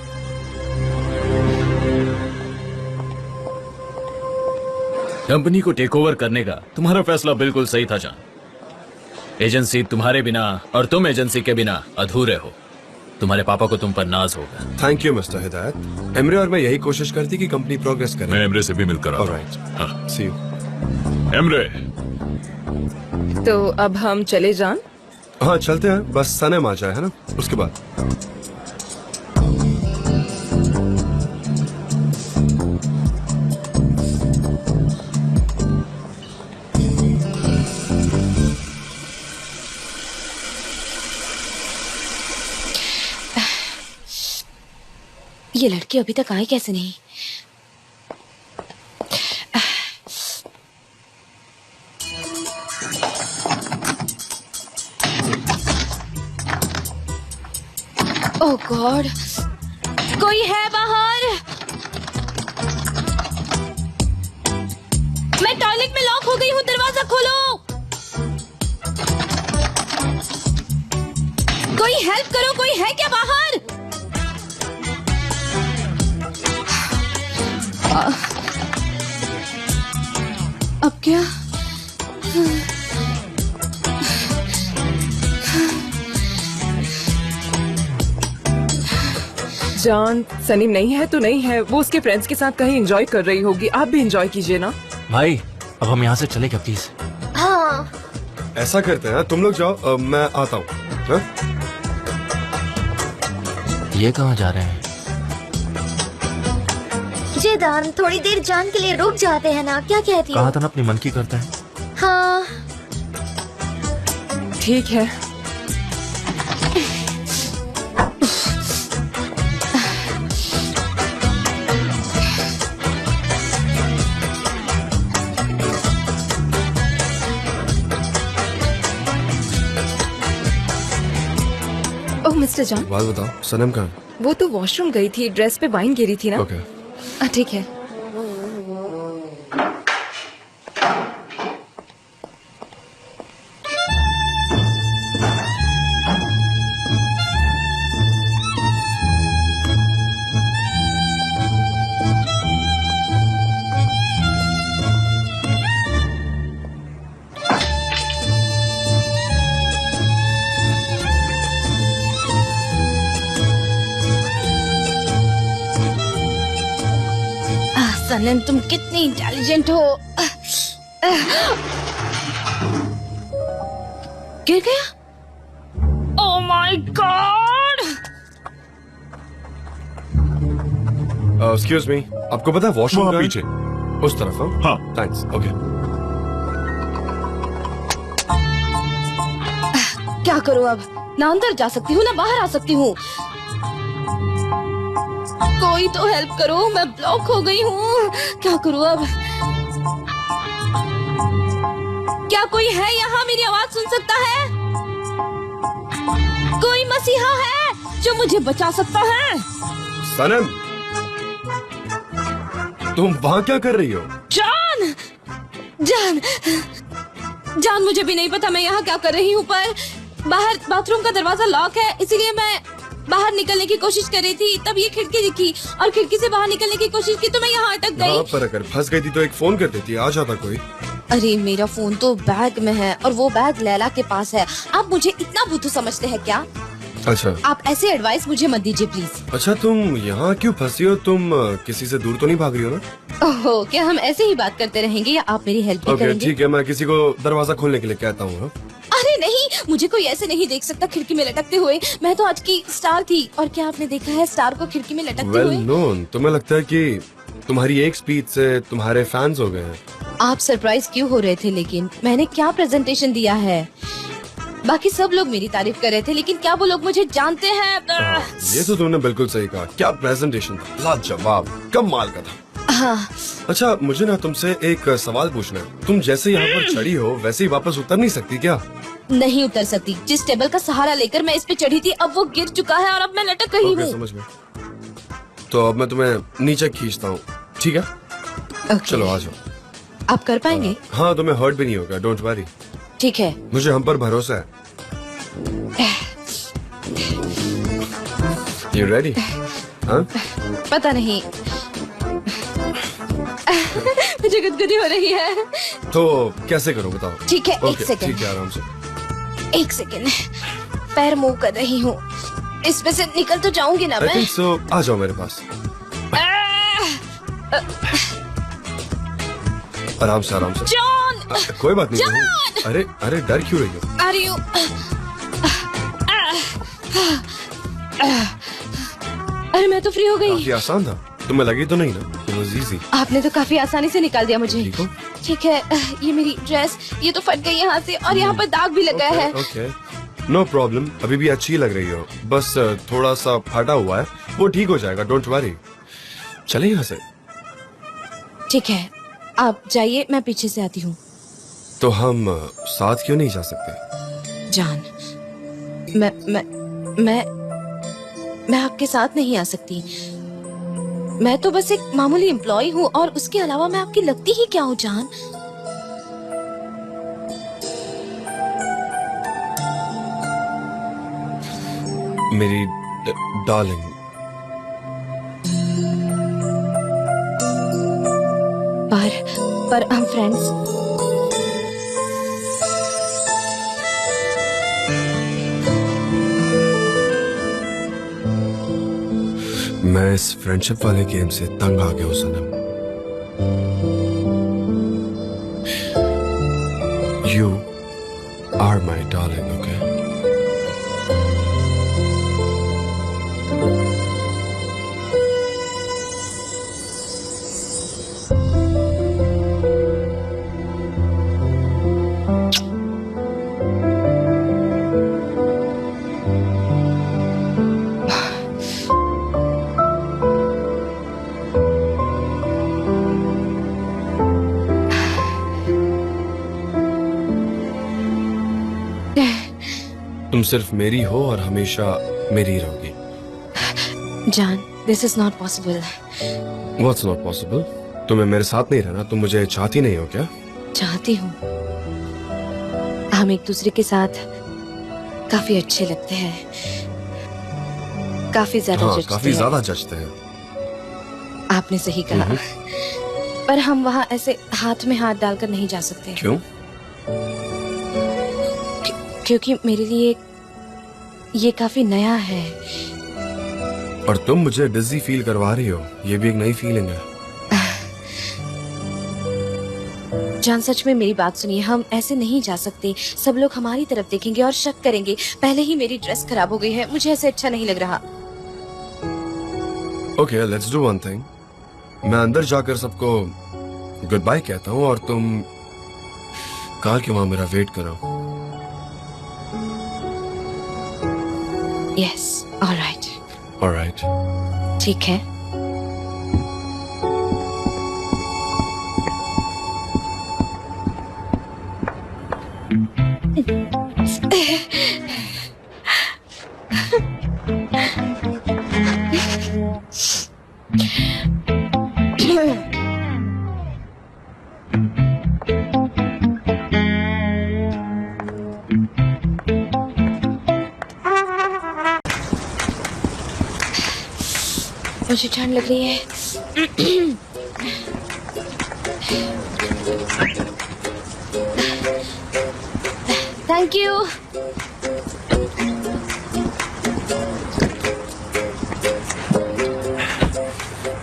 Company को टेक ओवर करने का तुम्हारा फैसला बिल्कुल सही था जान। एजेंसी तुम्हारे बिना और तुम एजेंसी के बिना अधूरे हो। तुम्हारे पापा को तुम पर नाज होगा। थैंक यू मिस्टर हिदायत। एमरे और मैं यही कोशिश करती कि कंपनी प्रोग्रेस करे। मैं एमरे से भी मिलकर आता हूँ। ऑलराइट, हाँ। सी यू। एमरे तो अब हम चले जान। हाँ चलते हैं, बस सनम आ जाए, है ना? उसके बाद ये लड़की अभी तक आई कैसे नहीं? ओह गॉड, कोई है बाहर? मैं टॉयलेट में लॉक हो गई हूँ, दरवाजा खोलो। कोई हेल्प करो, कोई है क्या बाहर? अब क्या? जान सनीम नहीं है तो नहीं है, वो उसके फ्रेंड्स के साथ कहीं एंजॉय कर रही होगी। आप भी एंजॉय कीजिए ना। भाई अब हम यहाँ से चले क्या प्लीज? हाँ ऐसा करते हैं, तुम लोग जाओ, मैं आता हूँ। हाँ? ये कहाँ जा रहे हैं? जेदान, थोड़ी देर जान के लिए रुक जाते हैं ना, क्या कहती हो? कहा था ना अपनी मन की करता है। हाँ ठीक है। ओह मिस्टर जॉन, बात बताओ, सनम कहाँ है? वो तो वॉशरूम गई थी, ड्रेस पे वाइन गिरी थी ना। ओके। ठीक है। सनम, तुम कितनी इंटेलिजेंट हो। गिर गया? Oh my God! Excuse me, आपको पता है वॉशरूम वहाँ कहाँ है? पीछे। उस तरफ? हाँ, थैंक्स। ओके। क्या करूं अब? ना अंदर जा सकती हूँ ना बाहर आ सकती हूँ। कोई तो हेल्प करो, मैं ब्लॉक हो गई हूँ। क्या करूं अब? क्या कोई है यहाँ मेरी आवाज सुन सकता है? कोई मसीहा है जो मुझे बचा सकता है? सनम, तुम वहाँ क्या कर रही हो? जान, जान, जान, मुझे भी नहीं पता मैं यहाँ क्या कर रही हूँ, पर बाहर बाथरूम का दरवाजा लॉक है, इसीलिए मैं बाहर निकलने की कोशिश कर रही थी। तब ये खिड़की दिखी और खिड़की से बाहर निकलने की कोशिश की तो मैं यहाँ अटक गई। हाँ, पर अगर फंस गई थी तो एक फोन कर देती, आ जाता कोई। अरे मेरा फोन तो बैग में है और वो बैग लैला के पास है। आप मुझे इतना बुद्धू समझते हैं क्या? अच्छा। आप ऐसे एडवाइस मुझे मत दीजिए प्लीज। अच्छा, तुम यहाँ क्यों फंसी हो? तुम किसी से दूर तो नहीं भाग रही हो ना? ओहो, क्या हम ऐसे ही बात करते रहेंगे या आप मेरी हेल्प भी ओके, करेंगे? ठीक है, मैं किसी को दरवाजा खोलने के लिए कहता हूँ। अरे नहीं, मुझे कोई ऐसे नहीं देख सकता खिड़की में लटकते हुए। मैं तो आज की स्टार थी, और क्या आपने देखा है स्टार को खिड़की में लटकते वेल हुए? नोन। तुम्हें लगता है कि तुम्हारी एक स्पीच से तुम्हारे फैंस हो गए हैं? आप सरप्राइज क्यों हो रहे थे? लेकिन मैंने क्या प्रेजेंटेशन दिया है? बाकी सब लोग मेरी तारीफ कर रहे थे, लेकिन क्या वो लोग मुझे जानते हैं? ये तो तुमने बिल्कुल सही कहा। क्या प्रेजेंटेशन था, लाजवाब, कमाल का था। हाँ। अच्छा, मुझे ना तुमसे एक सवाल पूछना है। तुम जैसे यहाँ पर चढ़ी हो वैसे ही वापस उतर नहीं सकती क्या? नहीं उतर सकती। जिस टेबल का सहारा लेकर मैं इस पे चढ़ी थी, अब वो गिर चुका है और अब मैं लटक रही हूँ। समझ गया। तो अब मैं तुम्हें नीचे खींचता हूँ, ठीक है? चलो आ जाओ। आप कर पाएंगे? हाँ, तुम्हें हर्ट भी नहीं होगा, डोंट वरी। ठीक है। मुझे हम पर भरोसा है। You ready? हाँ? पता नहीं। मुझे गुदगुदी हो रही है। तो कैसे करूँ बताओ? ठीक है, एक ओके, सेकंड। ठीक है, आराम से। एक सेकंड, पैर मूव कर रही हूँ। इसमें से निकल तो जाऊंगी ना I मैं? think so, आ जाओ मेरे पास। आराम से, आराम से। जॉन! कोई बात नहीं। जॉन! अरे अरे, डर क्यों रही हो? आ रही हूँ। अरे मैं तो फ्री हो गई। काफी आसान था, तुम्हें लगी तो नहीं ना? It was easy। आपने तो काफी आसानी से निकाल दिया मुझे। ठीक हो? ठीक है। ये मेरी ड्रेस, ये तो फट गई यहाँ से, और यहाँ पर दाग भी लग गया है। Okay, no problem. अभी भी अच्छी लग रही हो, बस थोड़ा सा फटा हुआ है, वो ठीक हो जाएगा, डोंट वरी। चले यहाँ से। ठीक है, आप जाइए, मैं पीछे से आती हूँ। तो हम साथ क्यों नहीं जा सकते? जान, मैं आपके साथ नहीं आ सकती। मैं तो बस एक मामूली एम्प्लॉय हूँ, और उसके अलावा मैं आपकी लगती ही क्या हूँ जान? मेरी डार्लिंग। पर हम फ्रेंड्स। मैं इस फ्रेंडशिप वाले गेम से तंग आ गया हूँ सनम। You are my darling, okay? तुम सिर्फ मेरी हो और हमेशा मेरी रहोगी। जान, this is not possible. What's not possible? तुम्हें मेरे साथ नहीं रहना? तुम मुझे चाहती नहीं हो क्या? चाहती हूँ। हम एक दूसरे के साथ काफी अच्छे लगते हैं, काफी ज्यादा हाँ, जचते काफी हैं। ज्यादा जचते हैं। आपने सही कहा। पर हम वहाँ ऐसे हाथ में हाथ डालकर नहीं जा सकते। क्यों? क्योंकि मेरे लिए ये काफी नया है। और तुम मुझे डिजी फील करवा रही हो, ये भी एक नई फीलिंग है। जान, सच में मेरी बात सुनिए, हम ऐसे नहीं जा सकते। सब लोग हमारी तरफ देखेंगे और शक करेंगे। पहले ही मेरी ड्रेस खराब हो गई है, मुझे ऐसे अच्छा नहीं लग रहा। Okay, let's do one thing. मैं अंदर जाकर सबको गुड बाय कहता हूँ और तुम कार के वहां मेरा वेट करो। Yes, alright. ऑलराइट, ठीक है। मुझे ठंड लग रही है। Thank you.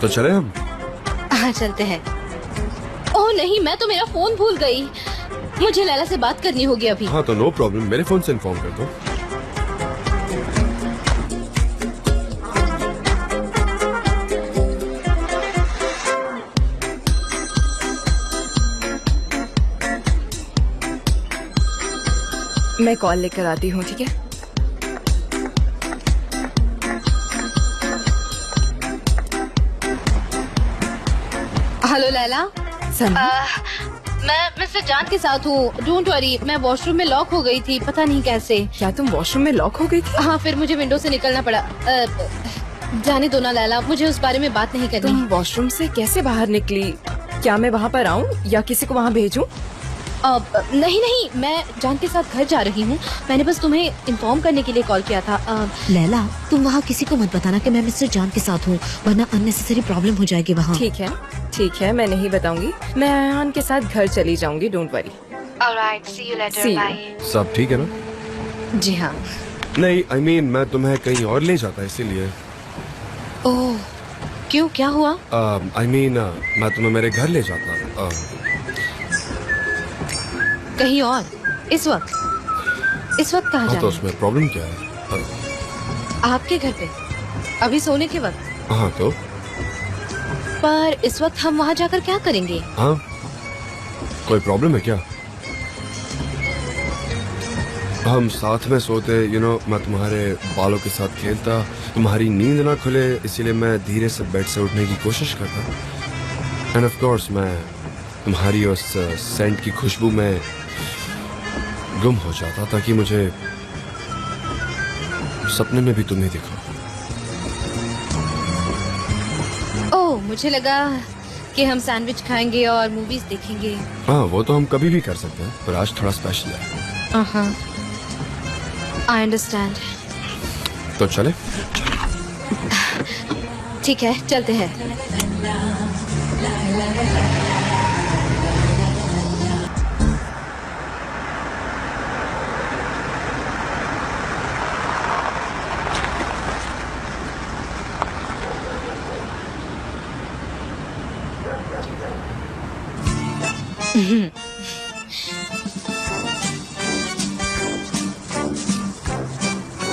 तो चले हम? हाँ, चलते हैं। ओह नहीं, मैं तो मेरा फोन भूल गई। मुझे लैला से बात करनी होगी अभी। हाँ तो नो प्रॉब्लम, मेरे फोन से इन्फॉर्म कर दो। मैं कॉल लेकर आती हूँ, ठीक है? हेलो लैला। मैं मिस्टर जान के साथ हूँ। डोंट वरी, मैं वॉशरूम में लॉक हो गई थी, पता नहीं कैसे। क्या तुम वॉशरूम में लॉक हो गई थी? हाँ, फिर मुझे विंडो से निकलना पड़ा। जाने दो ना लैला, मुझे उस बारे में बात नहीं करनी। तुम वॉशरूम से कैसे बाहर निकली? क्या मैं वहाँ पर आऊँ या किसी को वहाँ भेजूँ? नहीं, मैं जान के साथ घर जा रही हूँ। मैंने बस तुम्हें इन्फॉर्म करने के लिए कॉल किया था। लैला, तुम वहाँ किसी को मत बताना कि मैं मिस्टर जान के साथ हूँ, वरना अननेसेसरी प्रॉब्लम हो जाएगी वहाँ। ठीक है, मैं नहीं बताऊंगी। मैं अयान के साथ घर चली जाऊंगी, don't worry. Alright, see you later, bye. सब ठीक है ना? जी हाँ। नहीं, I mean, मैं तुम्हें कहीं और ले जाता इसीलिए। ओह, क्यों, क्या हुआ? I mean, मैं तुम्हें मेरे घर ले जाता। कहीं और? इस वक्त कहाँ हाँ, जाना? तो उसमें प्रॉब्लम क्या है? आपके घर पे अभी सोने के वक्त? हाँ तो? पर इस वक्त हम वहाँ जाकर क्या करेंगे? हाँ, कोई प्रॉब्लम है क्या? हम साथ में सोते, मैं तुम्हारे बालों के साथ खेलता, तुम्हारी नींद ना खुले, इसीलिए मैं धीरे से बेड से उठने की कोशिश करता। एंड ऑफ कोर्स मैं तुम्हारी उस सेंट की खुशबू में गुम हो जाता ताकि मुझे सपने में भी तुम्हें दिखो। ओह, मुझे लगा कि हम सैंडविच खाएंगे और मूवीज देखेंगे। हाँ, वो तो हम कभी भी कर सकते हैं, पर आज थोड़ा स्पेशल है। I understand. तो चले? ठीक है, चलते हैं।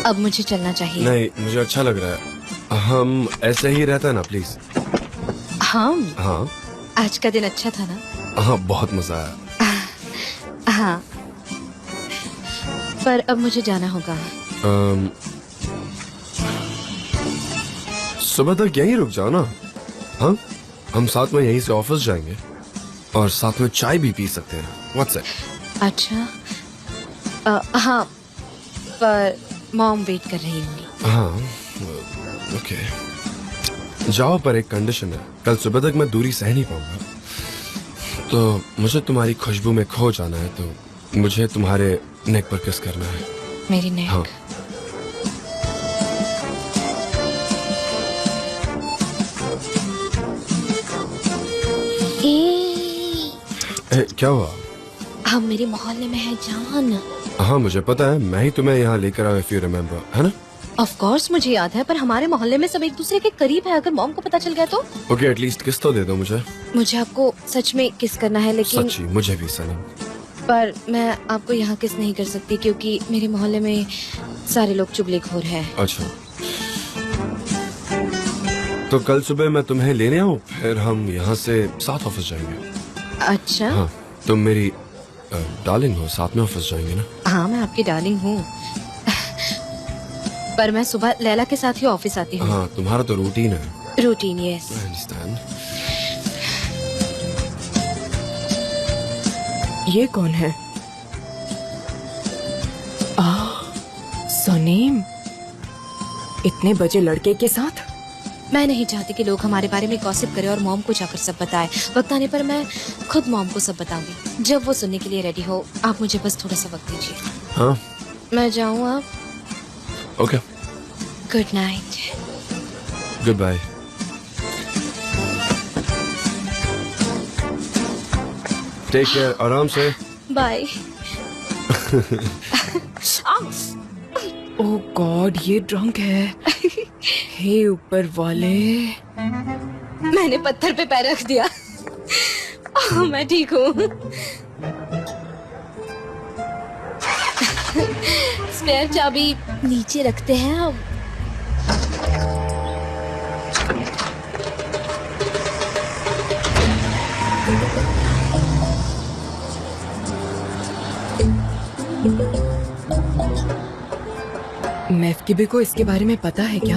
अब मुझे चलना चाहिए। नहीं, मुझे अच्छा लग रहा है। हम ऐसे ही रहते हैं ना, प्लीज। हाँ, आज का दिन अच्छा था ना? हाँ, बहुत मजा आया। हाँ, पर अब मुझे जाना होगा। सुबह तक यहीं रुक जाओ ना। हाँ, हम साथ में यहीं से ऑफिस जाएंगे और साथ में चाय भी पी सकते हैं। What's it? अच्छा, हाँ, पर मॉम वेट कर रही होंगी। हाँ ओके, जाओ, पर एक कंडीशन है। कल सुबह तक मैं दूरी सह नहीं पाऊंगा, तो मुझे तुम्हारी खुशबू में खो जाना है, तो मुझे तुम्हारे नेक पर किस करना है। मेरी नेक? हाँ। क्या हुआ? हम मेरे मोहल्ले में है जान। हाँ मुझे पता है, मैं ही तुम्हें यहाँ लेकर आया, इफ यू रिमेम्बर, है ना? ऑफ कोर्स मुझे याद है, पर हमारे मोहल्ले में सब एक दूसरे के करीब है। अगर मॉम को पता चल गया तो? ओके, एटलीस्ट किस तो दे दो मुझे। मुझे आपको सच में किस करना है, लेकिन सच्ची मुझे भी सनम। पर मैं आपको यहाँ किस नहीं कर सकती क्योंकि मेरे मोहल्ले में सारे लोग चुगलीखोर हैं। अच्छा, तो कल सुबह मैं तुम्हें लेने आऊँ, फिर हम यहाँ से साथ ऑफिस जाएंगे। अच्छा। हाँ, तुम मेरी डार्लिंग हो, साथ में ऑफिस जाएंगे ना? हाँ मैं आपकी डार्लिंग हूँ, पर मैं सुबह लैला के साथ ही ऑफिस आती हूँ। हाँ, तुम्हारा तो रूटीन है। Routine, yes. I understand. ये कौन है? सनीम, इतने बजे लड़के के साथ? मैं नहीं चाहती कि लोग हमारे बारे में गॉसिप करें और मॉम को जाकर सब बताएं। वक्त आने पर मैं खुद मॉम को सब बताऊंगी। जब वो सुनने के लिए रेडी हो, आप मुझे बस थोड़ा सा वक्त दीजिए। हाँ मैं जाऊँ अब? Okay, good night. Goodbye. Take care, आराम से। बाय। ओह गॉड, ये ड्रंक है। हे ऊपर वाले, मैंने पत्थर पे पैर रख दिया। मैं ठीक हूँ। स्पेयर चाबी नीचे रखते हैं अब। मैफकीबे को इसके बारे में पता है क्या?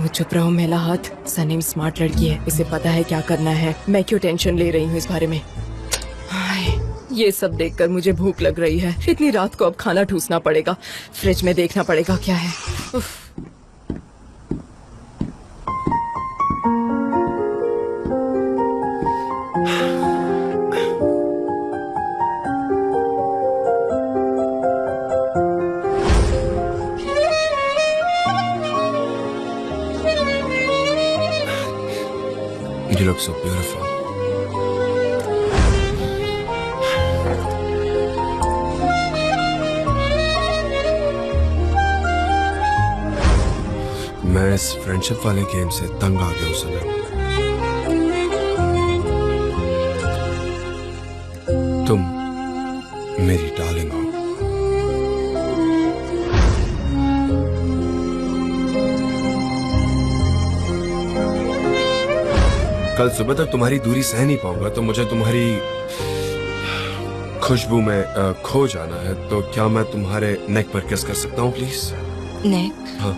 वो चुप रहो मेला हाथ। सनीम स्मार्ट लड़की है, इसे पता है क्या करना है। मैं क्यों टेंशन ले रही हूँ इस बारे में? हाय, ये सब देखकर मुझे भूख लग रही है। इतनी रात को अब खाना ठूसना पड़ेगा। फ्रिज में देखना पड़ेगा क्या है। उफ। You look so beautiful. मैं इस फ्रेंडशिप वाले गेम से तंग आ गया हूँ सनम। तुम मेरी डार्लिंग हो। कल सुबह तक तुम्हारी दूरी सह नहीं पाऊंगा, तो मुझे तुम्हारी खुशबू में खो जाना है। तो क्या मैं तुम्हारे नेक पर किस कर सकता हूँ प्लीज? नेक? हाँ।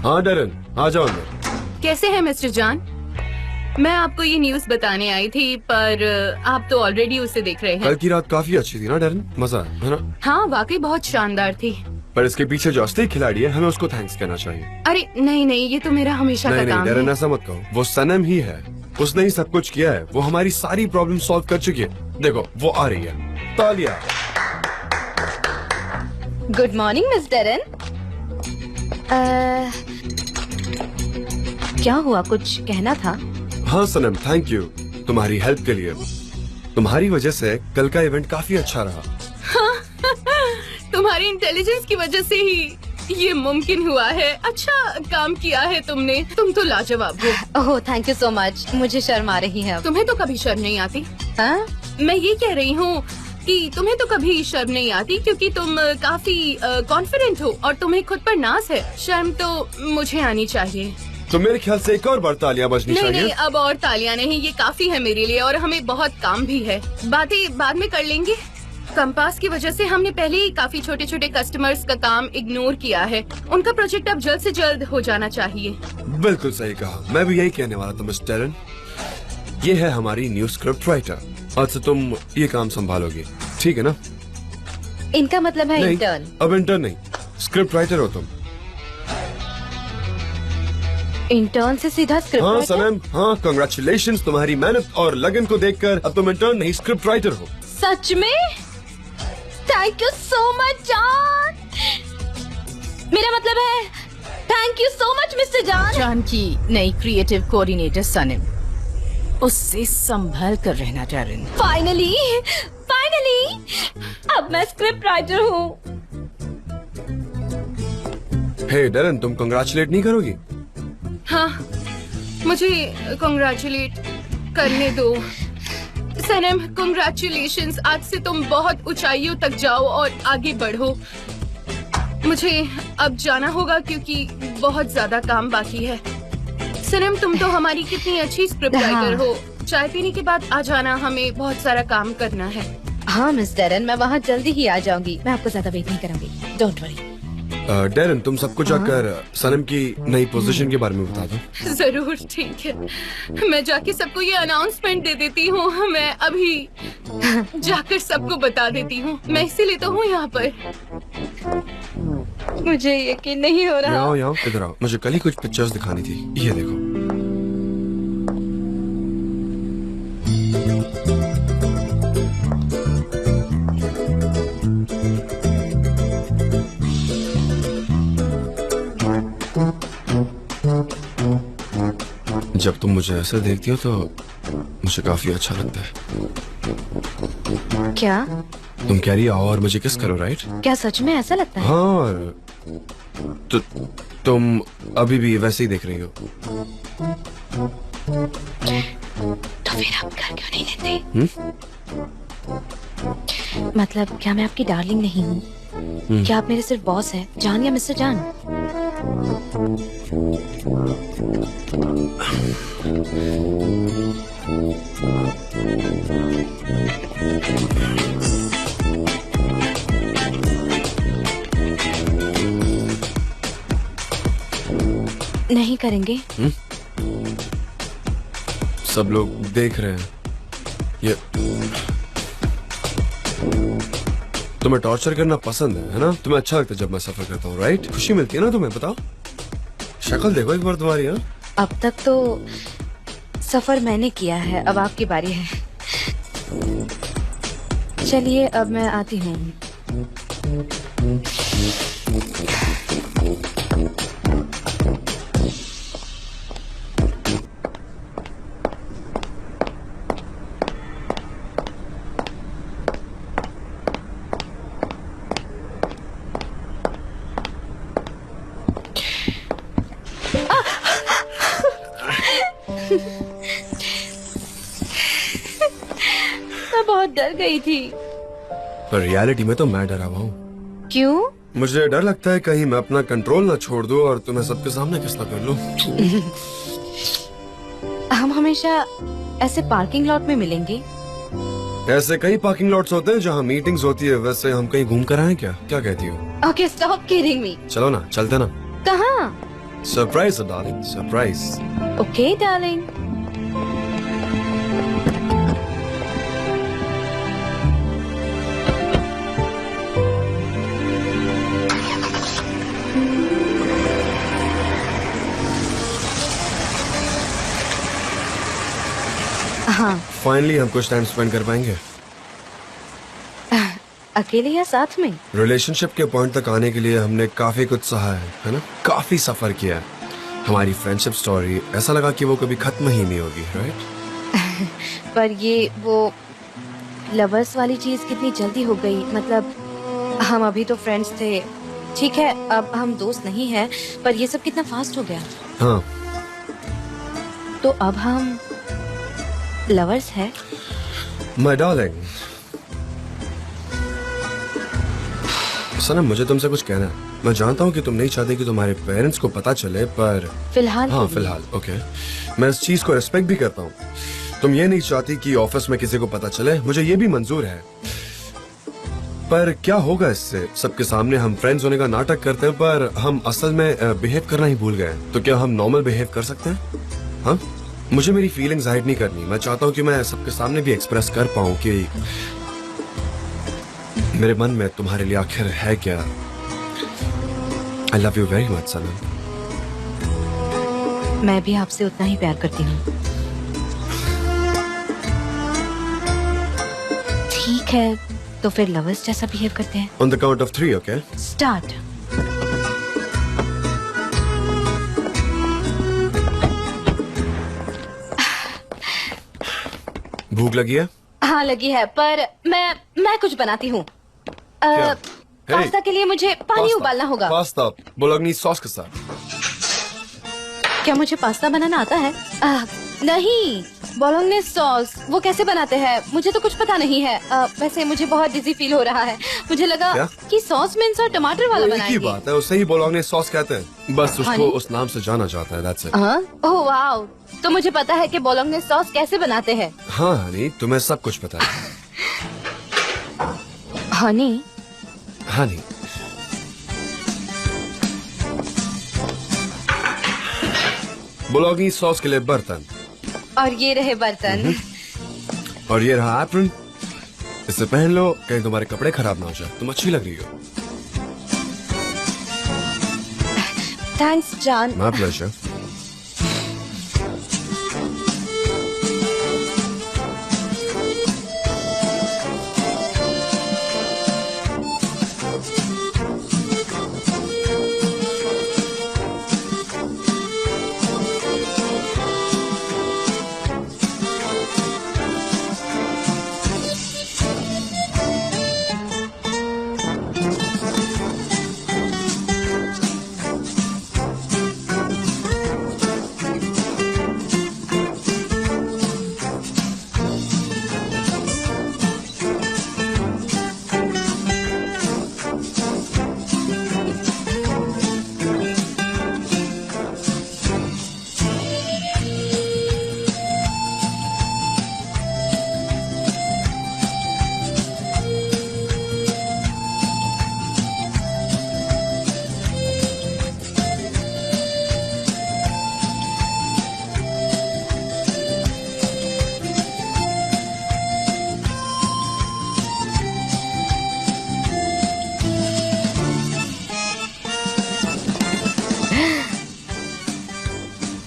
हाँ डरन, आ जाओ अंदर। कैसे हैं मिस्टर जॉन? मैं आपको ये न्यूज़ बताने आई थी, पर आप तो ऑलरेडी उसे देख रहे हैं। कल की रात काफी अच्छी थी ना डरन? मजा आया है ना? हाँ वाकई बहुत शानदार थी। पर इसके पीछे जो असली खिलाड़ी है, हमें उसको थैंक्स कहना चाहिए। अरे नहीं नहीं, ये तो मेरा हमेशा का काम डरन है। ऐसा मत कहो। वो सनम ही है, उसने ही सब कुछ किया है। वो हमारी सारी प्रॉब्लम सॉल्व कर चुकी है। देखो वो आ रही है। Talia. Good morning miss Darren. क्या हुआ, कुछ कहना था? हाँ सनम, थैंक यू तुम्हारी हेल्प के लिए। तुम्हारी वजह से कल का इवेंट काफी अच्छा रहा। तुम्हारी इंटेलिजेंस की वजह से ही ये मुमकिन हुआ है। अच्छा काम किया है तुमने, तुम तो लाजवाब हो। Oh thank you so much. मुझे शर्म आ रही है अब। तुम्हें तो कभी शर्म नहीं आती? हाँ? मैं ये कह रही हूँ कि तुम्हें तो कभी शर्म नहीं आती क्योंकि तुम काफी कॉन्फिडेंट हो और तुम्हें खुद पर नाज है। शर्म तो मुझे आनी चाहिए। तो मेरे ख्याल से एक और बार तालियां बजनी नहीं चाहिए। नहीं, अब और तालियां नहीं, ये काफी है मेरे लिए और हमें बहुत काम भी है। बातें बाद में कर लेंगे। कंपास की वजह से हमने पहले ही काफी छोटे छोटे कस्टमर्स का काम इग्नोर किया है। उनका प्रोजेक्ट अब जल्द से जल्द हो जाना चाहिए। बिल्कुल सही कहा, मैं भी यही कहने वाला था मिस टेरन। ये है हमारी न्यू स्क्रिप्ट राइटर। आज से तुम ये काम संभालोगी, ठीक है ना? इनका मतलब है नहीं, इंटर्न। अब इंटर्न नहीं, स्क्रिप्ट राइटर हो तुम। इंटर्न से सीधा स्क्रिप्ट हाँ राइटर? सनम, हाँ कांग्रेचुलेशंस, तुम्हारी मेहनत और लगन को देखकर अब तुम इंटर्न नहीं स्क्रिप्ट राइटर हो। सच में? थैंक यू सो मच जान। मेरा मतलब है thank you so much mister जान। जान की नई क्रिएटिव कोऑर्डिनेटर सनम, उससे संभल कर रहना टेरन। फाइनली अब मैं स्क्रिप्ट राइटर हूँ। हे डेरन, तुम कांग्रेचुलेट नहीं करोगी? हाँ, मुझे कांग्रेचुलेट करने दो। सनम, कांग्रेचुलेशंस, आज से तुम बहुत ऊंचाइयों तक जाओ और आगे बढ़ो। मुझे अब जाना होगा क्योंकि बहुत ज्यादा काम बाकी है। सनम, तुम तो हमारी कितनी अच्छी स्क्रिप्ट राइटर हो। चाय पीने के बाद आ जाना, हमें बहुत सारा काम करना है। हाँ मिस डेरन, मैं वहाँ जल्दी ही आ जाऊंगी। मैं आपको ज्यादा वेट नहीं कराऊंगी, डोंट वरी। डेरन, तुम सबको जाकर सनम की नई पोजीशन के बारे में बता दो। जरूर, ठीक है। मैं जाके सबको ये अनाउंसमेंट दे देती हूँ। मैं अभी जाकर सबको बता देती हूँ। मैं इसीलिए तो हूँ यहाँ पर। मुझे यकीन नहीं हो रहा। यहाँ इधर आओ, मुझे कल ही कुछ पिक्चर्स दिखानी थी। ये देखो। जब तुम मुझे ऐसे देखती हो तो मुझे काफी अच्छा लगता है। क्या? तुम कह रही आओ और मुझे किस करो, राइट? क्या सच में ऐसा लगता है? हाँ, तो तुम अभी भी वैसे ही देख रही हो। तो फिर आप घर क्यों नहीं लेते? मतलब क्या मैं आपकी डार्लिंग नहीं हूँ? क्या आप मेरे सिर्फ बॉस हैं, जान या मिस्टर जान? नहीं करेंगे? सब लोग देख रहे हैं। ये तुम्हें टॉर्चर करना पसंद है ना? तुम्हें अच्छा लगता है जब मैं सफर करता हूँ, राइट? खुशी मिलती है ना तुम्हें? बताओ, शक्ल देखो एक बार तुम्हारी। हाँ, अब तक तो सफर मैंने किया है, अब आपकी बारी है। चलिए अब मैं आती हूँ। मैं बहुत डर गई थी। पर रियलिटी में तो मैं डरा हुआ हूँ। क्यों? मुझे डर लगता है कहीं मैं अपना कंट्रोल ना छोड़ दूं और तुम्हें सबके सामने किस ना कर लूं। हम हमेशा ऐसे पार्किंग लॉट में मिलेंगे। ऐसे कई पार्किंग लॉट्स होते हैं जहाँ मीटिंग्स होती है। वैसे हम कहीं घूम कर आए क्या? क्या कहती हो? Okay, stop kidding me. चलो ना, चलते ना। कहाँ? Surprise darling, surprise. Okay darling. हाँ, फाइनली हम कुछ टाइम स्पेंड कर पाएंगे अकेले या साथ में? रिलेशनशिप के पॉइंट तक आने के लिए हमने काफी कुछ सहा है ना? काफी सफर किया है। हमारी फ्रेंडशिप स्टोरी ऐसा लगा कि वो कभी खत्म ही नहीं होगी, राइट? पर ये वो लवर्स वाली चीज कितनी जल्दी हो गई। मतलब हम अभी तो फ्रेंड्स थे, ठीक है, अब हम दोस्त नहीं हैं, पर ये सब कितना फास्ट हो गया। हाँ, तो अब हम लवर्स है। माय डार्लिंग, सनम मुझे तुमसे कुछ कहना है। मैं जानता हूँ कि तुम नहीं चाहते कि तुम्हारे पेरेंट्स को पता चले, पर फिलहाल हाँ फिलहाल ओके, मैं इस चीज को रिस्पेक्ट भी करता हूँ। तुम ये नहीं चाहती कि ऑफिस में किसी को पता चले, मुझे ये भी मंजूर है। पर क्या होगा इससे? सबके सामने हम फ्रेंड्स होने का नाटक करते हैं, पर हम असल में बिहेव करना ही भूल गए। तो क्या हम नॉर्मल बिहेव कर सकते हैं? हाँ, मुझे मेरी फीलिंग्स हाइड नहीं करनी। मैं चाहता हूँ कि मैं सबके सामने भी एक्सप्रेस कर पाऊँ कि मेरे मन में तुम्हारे लिए आखिर है क्या। I love you very much सनम। मैं भी आपसे उतना ही प्यार करती हूँ। ठीक है, तो फिर लवर्स जैसा बिहेव करते हैं। On the count of 3, okay? Start. भूख लगी है? हाँ लगी है, पर मैं कुछ बनाती हूँ। पास्ता के लिए मुझे पानी उबालना होगा। पास्ता बोलोग्नी सॉस के साथ। क्या मुझे पास्ता बनाना आता है? नहीं, बोलोग्नी सॉस वो कैसे बनाते हैं मुझे तो कुछ पता नहीं है। वैसे मुझे बहुत डिजी फील हो रहा है। मुझे लगा कि सॉस मिन्स और टमाटर वाला बनाएंगे। एक ही बात है, उसे ही बोलोग्नी सॉस कहते हैं। बस उसको उस नाम से जाना जाता है। That's it। ओह वाओ, तो मुझे पता है कि बोलोग्नी सॉस कैसे बनाते हैं। हाँ हनी, तुम्हें सब कुछ पता है। हनी? हनी, बोलोग्नी सॉस के लिए बर्तन, और ये रहे बर्तन, और ये रहा एप्रन। इसे पहन लो, कहीं तुम्हारे कपड़े खराब ना हो जाए। तुम अच्छी लग रही हो। Thanks John. My pleasure.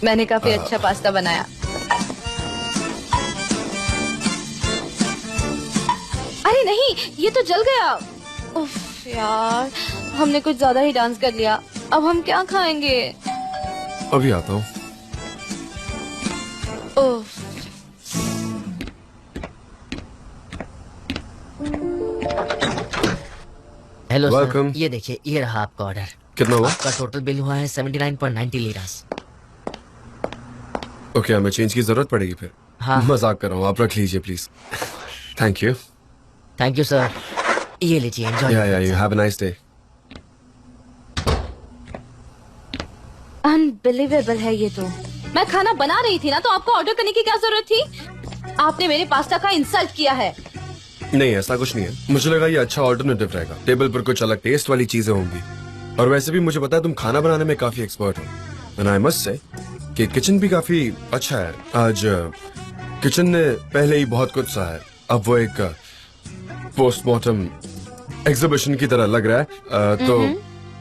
मैंने काफी अच्छा पास्ता बनाया। अरे नहीं, ये तो जल गया। उफ यार, हमने कुछ ज्यादा ही डांस कर लिया। अब हम क्या खाएंगे? अभी आता हूँ। उफ। Hello sir, Welcome। ये देखिए, ये रहा आपका ऑर्डर। कितना हुआ? आपका टोटल बिल हुआ है 79.90 लीरास। ओके, हमें चेंज की जरूरत पड़ेगी फिर। हाँ। मजाक कर रहा हूँ, आप रख लीजिए please. Thank you. Thank you sir. ये लीजिए, एंजॉय। या you have a nice day. Unbelievable है ये तो। मैं खाना बना रही थी ना, तो आपको ऑर्डर करने की क्या जरूरत थी? आपने मेरे पास्ता का इंसल्ट किया है। नहीं, ऐसा कुछ नहीं है। मुझे लगा ये अच्छा ऑल्टरनेटिव रहेगा। टेबल पर कुछ अलग टेस्ट वाली चीजें होंगी। और वैसे भी मुझे पता है तुम खाना बनाने में काफी एक्सपर्ट हो। एंड आई मस्ट से कि किचन भी काफी अच्छा है। आज किचन ने पहले ही बहुत कुछ सहा है, अब वो एक पोस्टमार्टम एग्जीबिशन की तरह लग रहा है। तो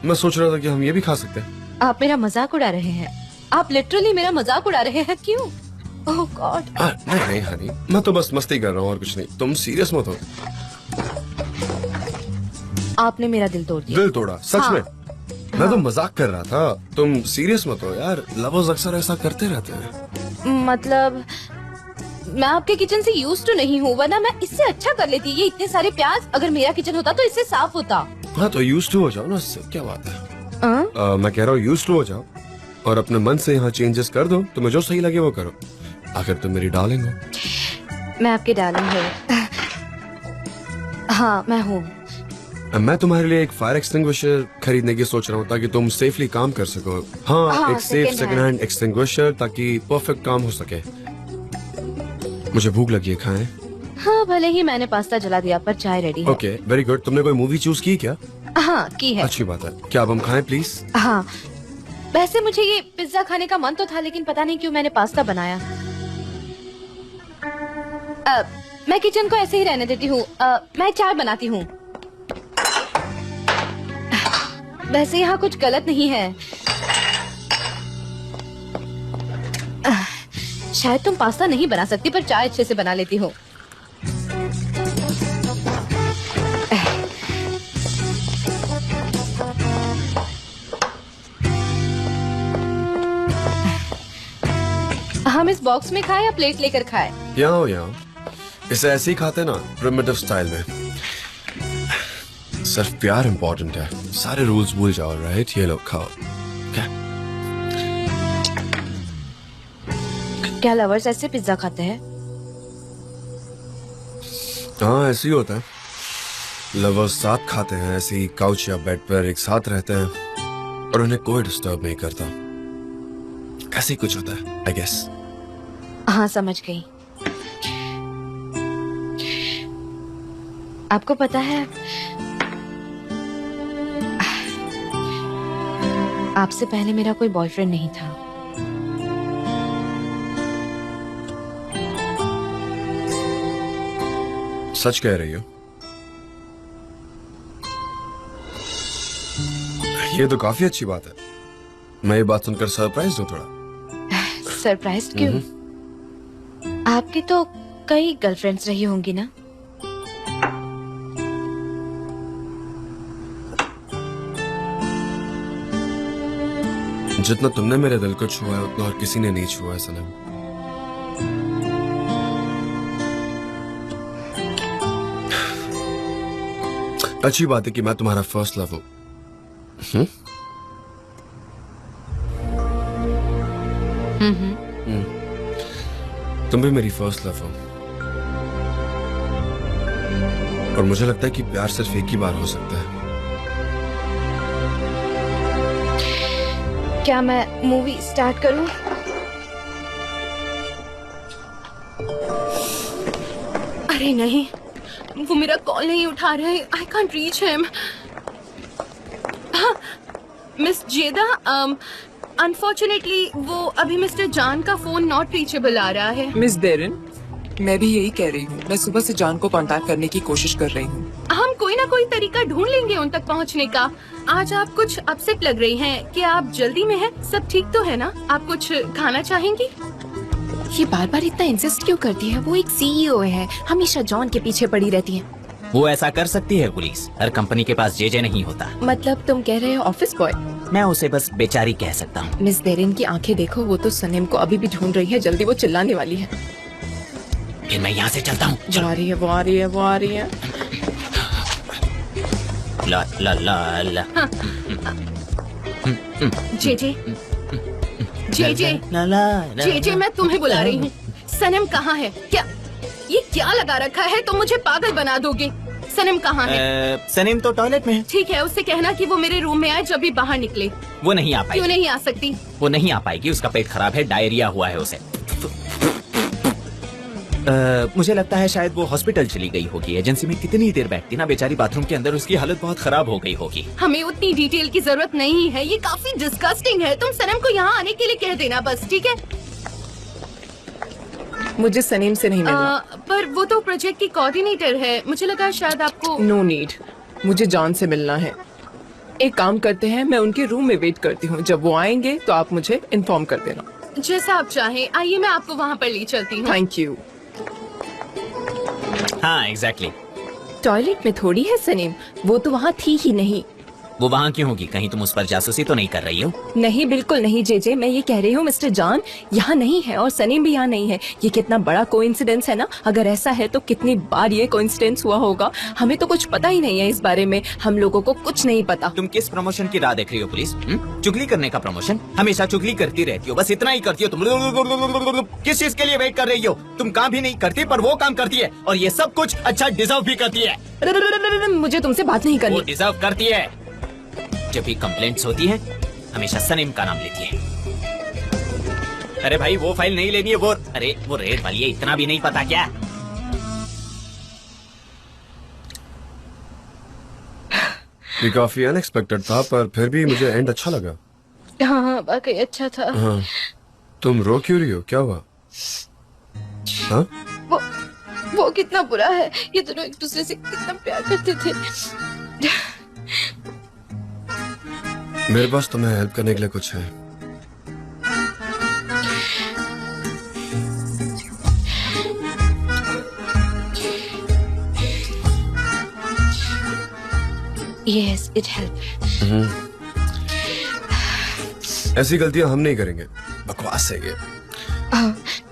मैं सोच रहा था कि हम ये भी खा सकते हैं। आप मेरा मजाक उड़ा रहे हैं। आप लिटरली मेरा मजाक उड़ा रहे हैं। क्यों? ओह गॉड। नहीं नहीं हनी, मैं तो बस मस्ती कर रहा हूँ और कुछ नहीं। तुम सीरियस मत हो। आपने मेरा दिल तोड़ दिया। दिल तोड़ा? सच हाँ। में? मैं तो मजाक कर रहा था। तुम सीरियस मत हो यार, लवर्स अक्सर ऐसा करते रहते हैं। मतलब मैं आपके किचन से यूज टू नहीं हूँ, वरना मैं इससे अच्छा कर लेती। ये इतने सारे प्याज, अगर मेरा किचन होता तो इससे साफ होता। हाँ तो यूज टू हो जाओ ना, इससे क्या बात है। मैं कह रहा हूँ यूज टू हो जाओ और अपने मन से यहाँ चेंजेस कर दो। तुम्हें जो सही लगे वो करो। आखिर तुम मेरी डार्लिंग हो। मैं आपकी डार्लिंग हूँ। हाँ मैं हूँ। मैं तुम्हारे लिए एक फायर एक्सटिंग्विशर खरीदने की सोच रहा हूँ ताकि तुम सेफली काम कर सको। हाँ, एक सेफ सेकंड हैंड एक्सटिंग्विशर ताकि परफेक्ट काम हो सके। मुझे भूख लगी है, खाएं? हाँ भले ही मैंने पास्ता जला दिया पर चाय रेडी है। Okay, very good. तुमने कोई मूवी चूज की क्या? हाँ की है। अच्छी बात है। क्या अब हम खाएं प्लीज? हाँ वैसे मुझे ये पिज्जा खाने का मन तो था, लेकिन पता नहीं क्यों मैंने पास्ता बनाया। मैं किचन को ऐसे ही रहने देती हूँ। मैं चाय बनाती हूँ। वैसे यहाँ कुछ गलत नहीं है। शायद तुम पास्ता नहीं बना सकती पर चाय अच्छे से बना लेती हो। हम इस बॉक्स में खाएं या प्लेट लेकर खाएं? यहाँ इसे ऐसे ही खाते ना, प्रिमिटिव स्टाइल में। सिर्फ प्यार इम्पोर्टेंट है, सारे रूल्स भूल जाओ। राइट, ये लोग खाओ। क्या लवर्स ऐसे पिज्जा खाते हैं? हाँ ऐसे ही होता है। लवर्स साथ खाते हैं, ऐसे ही काउच या बेड पर एक साथ रहते हैं और उन्हें कोई डिस्टर्ब नहीं करता। ऐसे ही कुछ होता है आई गेस। हाँ समझ गई। आपको पता है आपसे पहले मेरा कोई बॉयफ्रेंड नहीं था। सच कह रही हो? ये तो काफी अच्छी बात है। मैं ये बात सुनकर सरप्राइज हूँ थोड़ा। सरप्राइज क्यों? आपकी तो कई गर्लफ्रेंड्स रही होंगी ना? जितना तुमने मेरे दिल को छुआ है उतना और किसी ने नहीं छुआ है सनम। अच्छी बात है कि मैं तुम्हारा फर्स्ट लव हूं। तुम भी मेरी फर्स्ट लव हो और मुझे लगता है कि प्यार सिर्फ एक ही बार हो सकता है। क्या मैं मूवी स्टार्ट करूं? अरे नहीं, वो मेरा कॉल नहीं उठा रहे। I can't reach him. Miss जेदा, अनफॉर्चुनेटली वो अभी मिस्टर जान का फोन नॉट रीचेबल आ रहा है। मिस देरिन, मैं भी यही कह रही हूँ। मैं सुबह से जान को कांटेक्ट करने की कोशिश कर रही हूँ। हम कोई ना कोई तरीका ढूंढ लेंगे उन तक पहुँचने का। आज आप कुछ अपसेट लग रही हैं। क्या आप जल्दी में हैं? सब ठीक तो है ना? आप कुछ खाना चाहेंगी? ये बार बार इतना इंसिस्ट क्यों करती है? वो एक सीईओ है, हमेशा जॉन के पीछे पड़ी रहती है। वो ऐसा कर सकती है पुलिस, हर कंपनी के पास जेजे नहीं होता। मतलब तुम कह रहे हो ऑफिस बॉय? मैं उसे बस बेचारी कह सकता हूँ। मिस देरिन की आंखें देखो, वो तो सनेम को अभी भी ढूंढ रही है। जल्दी वो चिल्लाने वाली है। फिर मैं यहाँ से चलता हूँ। वो आ रही है, वो आ रही है, वो आ रही है। ला ला ला ला। जेजे, जेजे, जेजे, मैं तुम्हें बुला रही हूँ। सनम कहाँ है? क्या ये क्या लगा रखा है? तुम मुझे पागल बना दोगे। सनम कहाँ है? सनम तो टॉयलेट में है। ठीक है, उससे कहना कि वो मेरे रूम में आए जब भी बाहर निकले। वो नहीं आ पाएगी। क्यों नहीं आ सकती? वो नहीं आ पाएगी, उसका पेट खराब है, डायरिया हुआ है उसे। मुझे लगता है शायद वो हॉस्पिटल चली गई होगी। एजेंसी में कितनी देर बैठती ना बेचारी, बाथरूम के अंदर उसकी हालत बहुत खराब हो गई होगी। हमें उतनी डिटेल की जरूरत नहीं है। ये काफी डिस्गस्टिंग है। तुम सनम को यहाँ आने के लिए कह देना बस, ठीक है? मुझे सनीम से नहीं मिलना। पर वो तो प्रोजेक्ट की कोऑर्डिनेटर है। मुझे लगा शायद आपको। नो नीड, मुझे जॉन से मिलना है। एक काम करते हैं, मैं उनके रूम में वेट करती हूँ। जब वो आएंगे तो आप मुझे इन्फॉर्म कर देना। जैसा आप चाहें। आइए मैं आपको वहाँ पर ले चलती हूँ। Thank you. हाँ एग्जैक्टली। टॉयलेट में थोड़ी है सनीम, वो तो वहाँ थी ही नहीं। वो वहाँ क्यों होगी? कहीं तुम उस पर जासूसी तो नहीं कर रही हो? नहीं, बिल्कुल नहीं जेजे। मैं ये कह रही हूँ मिस्टर जॉन यहाँ नहीं है और सनीम भी यहाँ नहीं है। ये कितना बड़ा कोइंसिडेंस है ना। अगर ऐसा है तो कितनी बार ये कोइंसिडेंस हुआ होगा। हमें तो कुछ पता ही नहीं है इस बारे में। हम लोगों को कुछ नहीं पता। तुम किस प्रमोशन की राह देख रही हो पुलिस? चुगली करने का प्रमोशन? हमेशा चुगली करती रहती हो, बस इतना ही करती हो तुम। किस चीज के लिए वेट कर रही हो? तुम काम भी नहीं करती पर वो काम करती है, और ये सब कुछ अच्छा डिजर्व भी करती है। मुझे तुमसे बात नहीं करनी। वो डिजर्व करती है। जब भी कंप्लेंट्स होती हैं, हमेशा सनीम का नाम लेती है। अरे भाई वो फाइल नहीं लेनी है, वो अरे वो रेड वाली है, इतना भी नहीं पता क्या? ये काफी अनएक्सपेक्टेड था, पर फिर भी मुझे एंड अच्छा लगा। हाँ वाकई अच्छा था। हाँ, तुम रो क्यों रही हो, क्या हुआ? हाँ? वो कितना बुरा है, ये दोनों एक दूसरे से कितना प्यार करते थे। मेरे पास तुम्हें हेल्प करने के लिए कुछ है। Yes, it helped. ऐसी गलतियां हम नहीं करेंगे। बकवास है ये।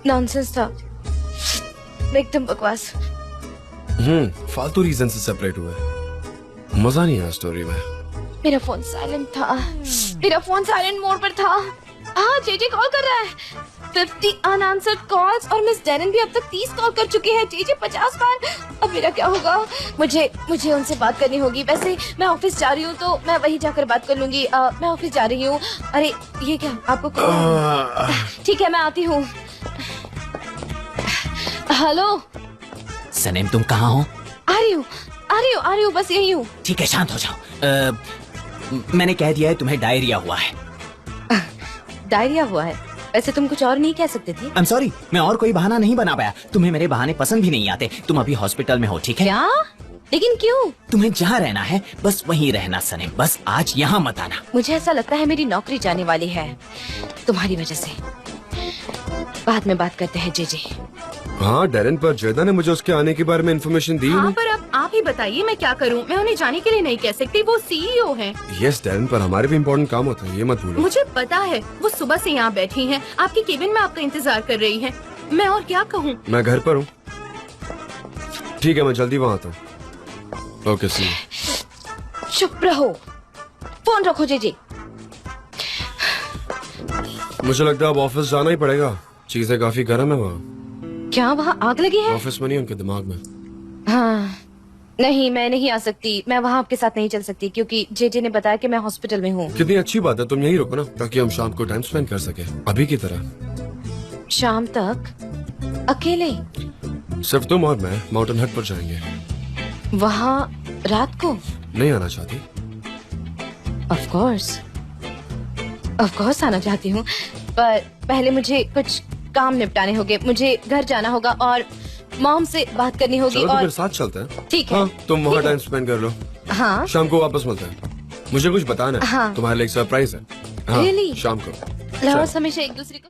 नॉनसेंस था, एकदम बकवास। फालतू रीजन से सेपरेट हुए, मजा नहीं आया स्टोरी में। मेरा फोन साइलेंट था, मेरा फोन साइलेंट मोड पर था। हाँ, जेजे कॉल कर रहा है। 50 अनआंसर्ड कॉल्स और मिस डेरन भी अब तक 30 कॉल कर चुके हैं। जेजे 50 बार। अब मेरा क्या होगा? मुझे उनसे बात करनी होगी। वैसे मैं ऑफिस जा रही हूँ तो मैं वहीं जाकर बात कर लूंगी। मैं ऑफिस जा रही हूँ। अरे ये क्या, आपको ठीक है, मैं आती हूँ। हेलो सनेम, तुम कहाँ हो? आ रही हूँ, बस यही हूँ। ठीक है, शांत हो जाओ। मैंने कह दिया है तुम्हें डायरिया हुआ है। डायरिया हुआ है? वैसे तुम कुछ और नहीं कह सकते थे। आई एम सॉरी, मैं और कोई बहाना नहीं बना पाया। तुम्हें मेरे बहाने पसंद भी नहीं आते। तुम अभी हॉस्पिटल में हो, ठीक है? क्या? लेकिन क्यों? तुम्हें जहाँ रहना है बस वहीं रहना सनेम, बस आज यहाँ मत आना। मुझे ऐसा लगता है मेरी नौकरी जाने वाली है तुम्हारी वजह से। बाद में बात करते हैं जेजे। हाँ, डेरन, पर जेदा ने मुझे उसके आने के बारे में इन्फॉर्मेशन दी। हाँ, पर अब आप ही बताइए मैं क्या करूँ? मैं उन्हें जाने के लिए नहीं कह सकती, वो सीईओ हैं। यस डेरन, पर हमारे भी इम्पोर्टेंट काम होता है, ये मत भूलो। मुझे पता है, वो सुबह से यहाँ बैठी हैं, आपकी केबिन में आपका इंतजार कर रही हैं। मैं और क्या कहूँ? मैं घर पर हूँ। ठीक है, मैं जल्दी वहाँ आता हूँ। Okay, see you. चुप रहो, फोन रखो जेजे। मुझे लगता है अब ऑफिस जाना ही पड़ेगा। चीजें काफी गर्म है वहाँ। क्या वहाँ आग लगी है? ऑफिस में नहीं, उनके दिमाग में। हाँ, नहीं, मैं नहीं आ सकती। मैं वहाँ आपके साथ नहीं चल सकती क्योंकि जेजे ने बताया कि मैं हॉस्पिटल में हूँ। कितनी अच्छी बात है, तुम यहीं रुको ना, ताकि हम शाम को टाइम स्पेंड कर सके, अभी की तरह। शाम तक अकेले? सिर्फ तुम और मैं माउंटेन हट पर जाएंगे। वहाँ रात को? नहीं आना चाहती? ऑफ कोर्स आना चाहती हूँ, पर पहले मुझे कुछ काम निपटाने होंगे। मुझे घर जाना होगा और मॉम से बात करनी होगी। चलो, तो और फिर साथ चलते हैं। ठीक है। हाँ, तुम वहाँ टाइम स्पेंड कर लो। हाँ, शाम को वापस मिलते हैं। मुझे कुछ बताना है। हाँ। तुम्हारे लिए एक सरप्राइज है। हाँ, Really? शाम को। लवर्स हमेशा एक दूसरे को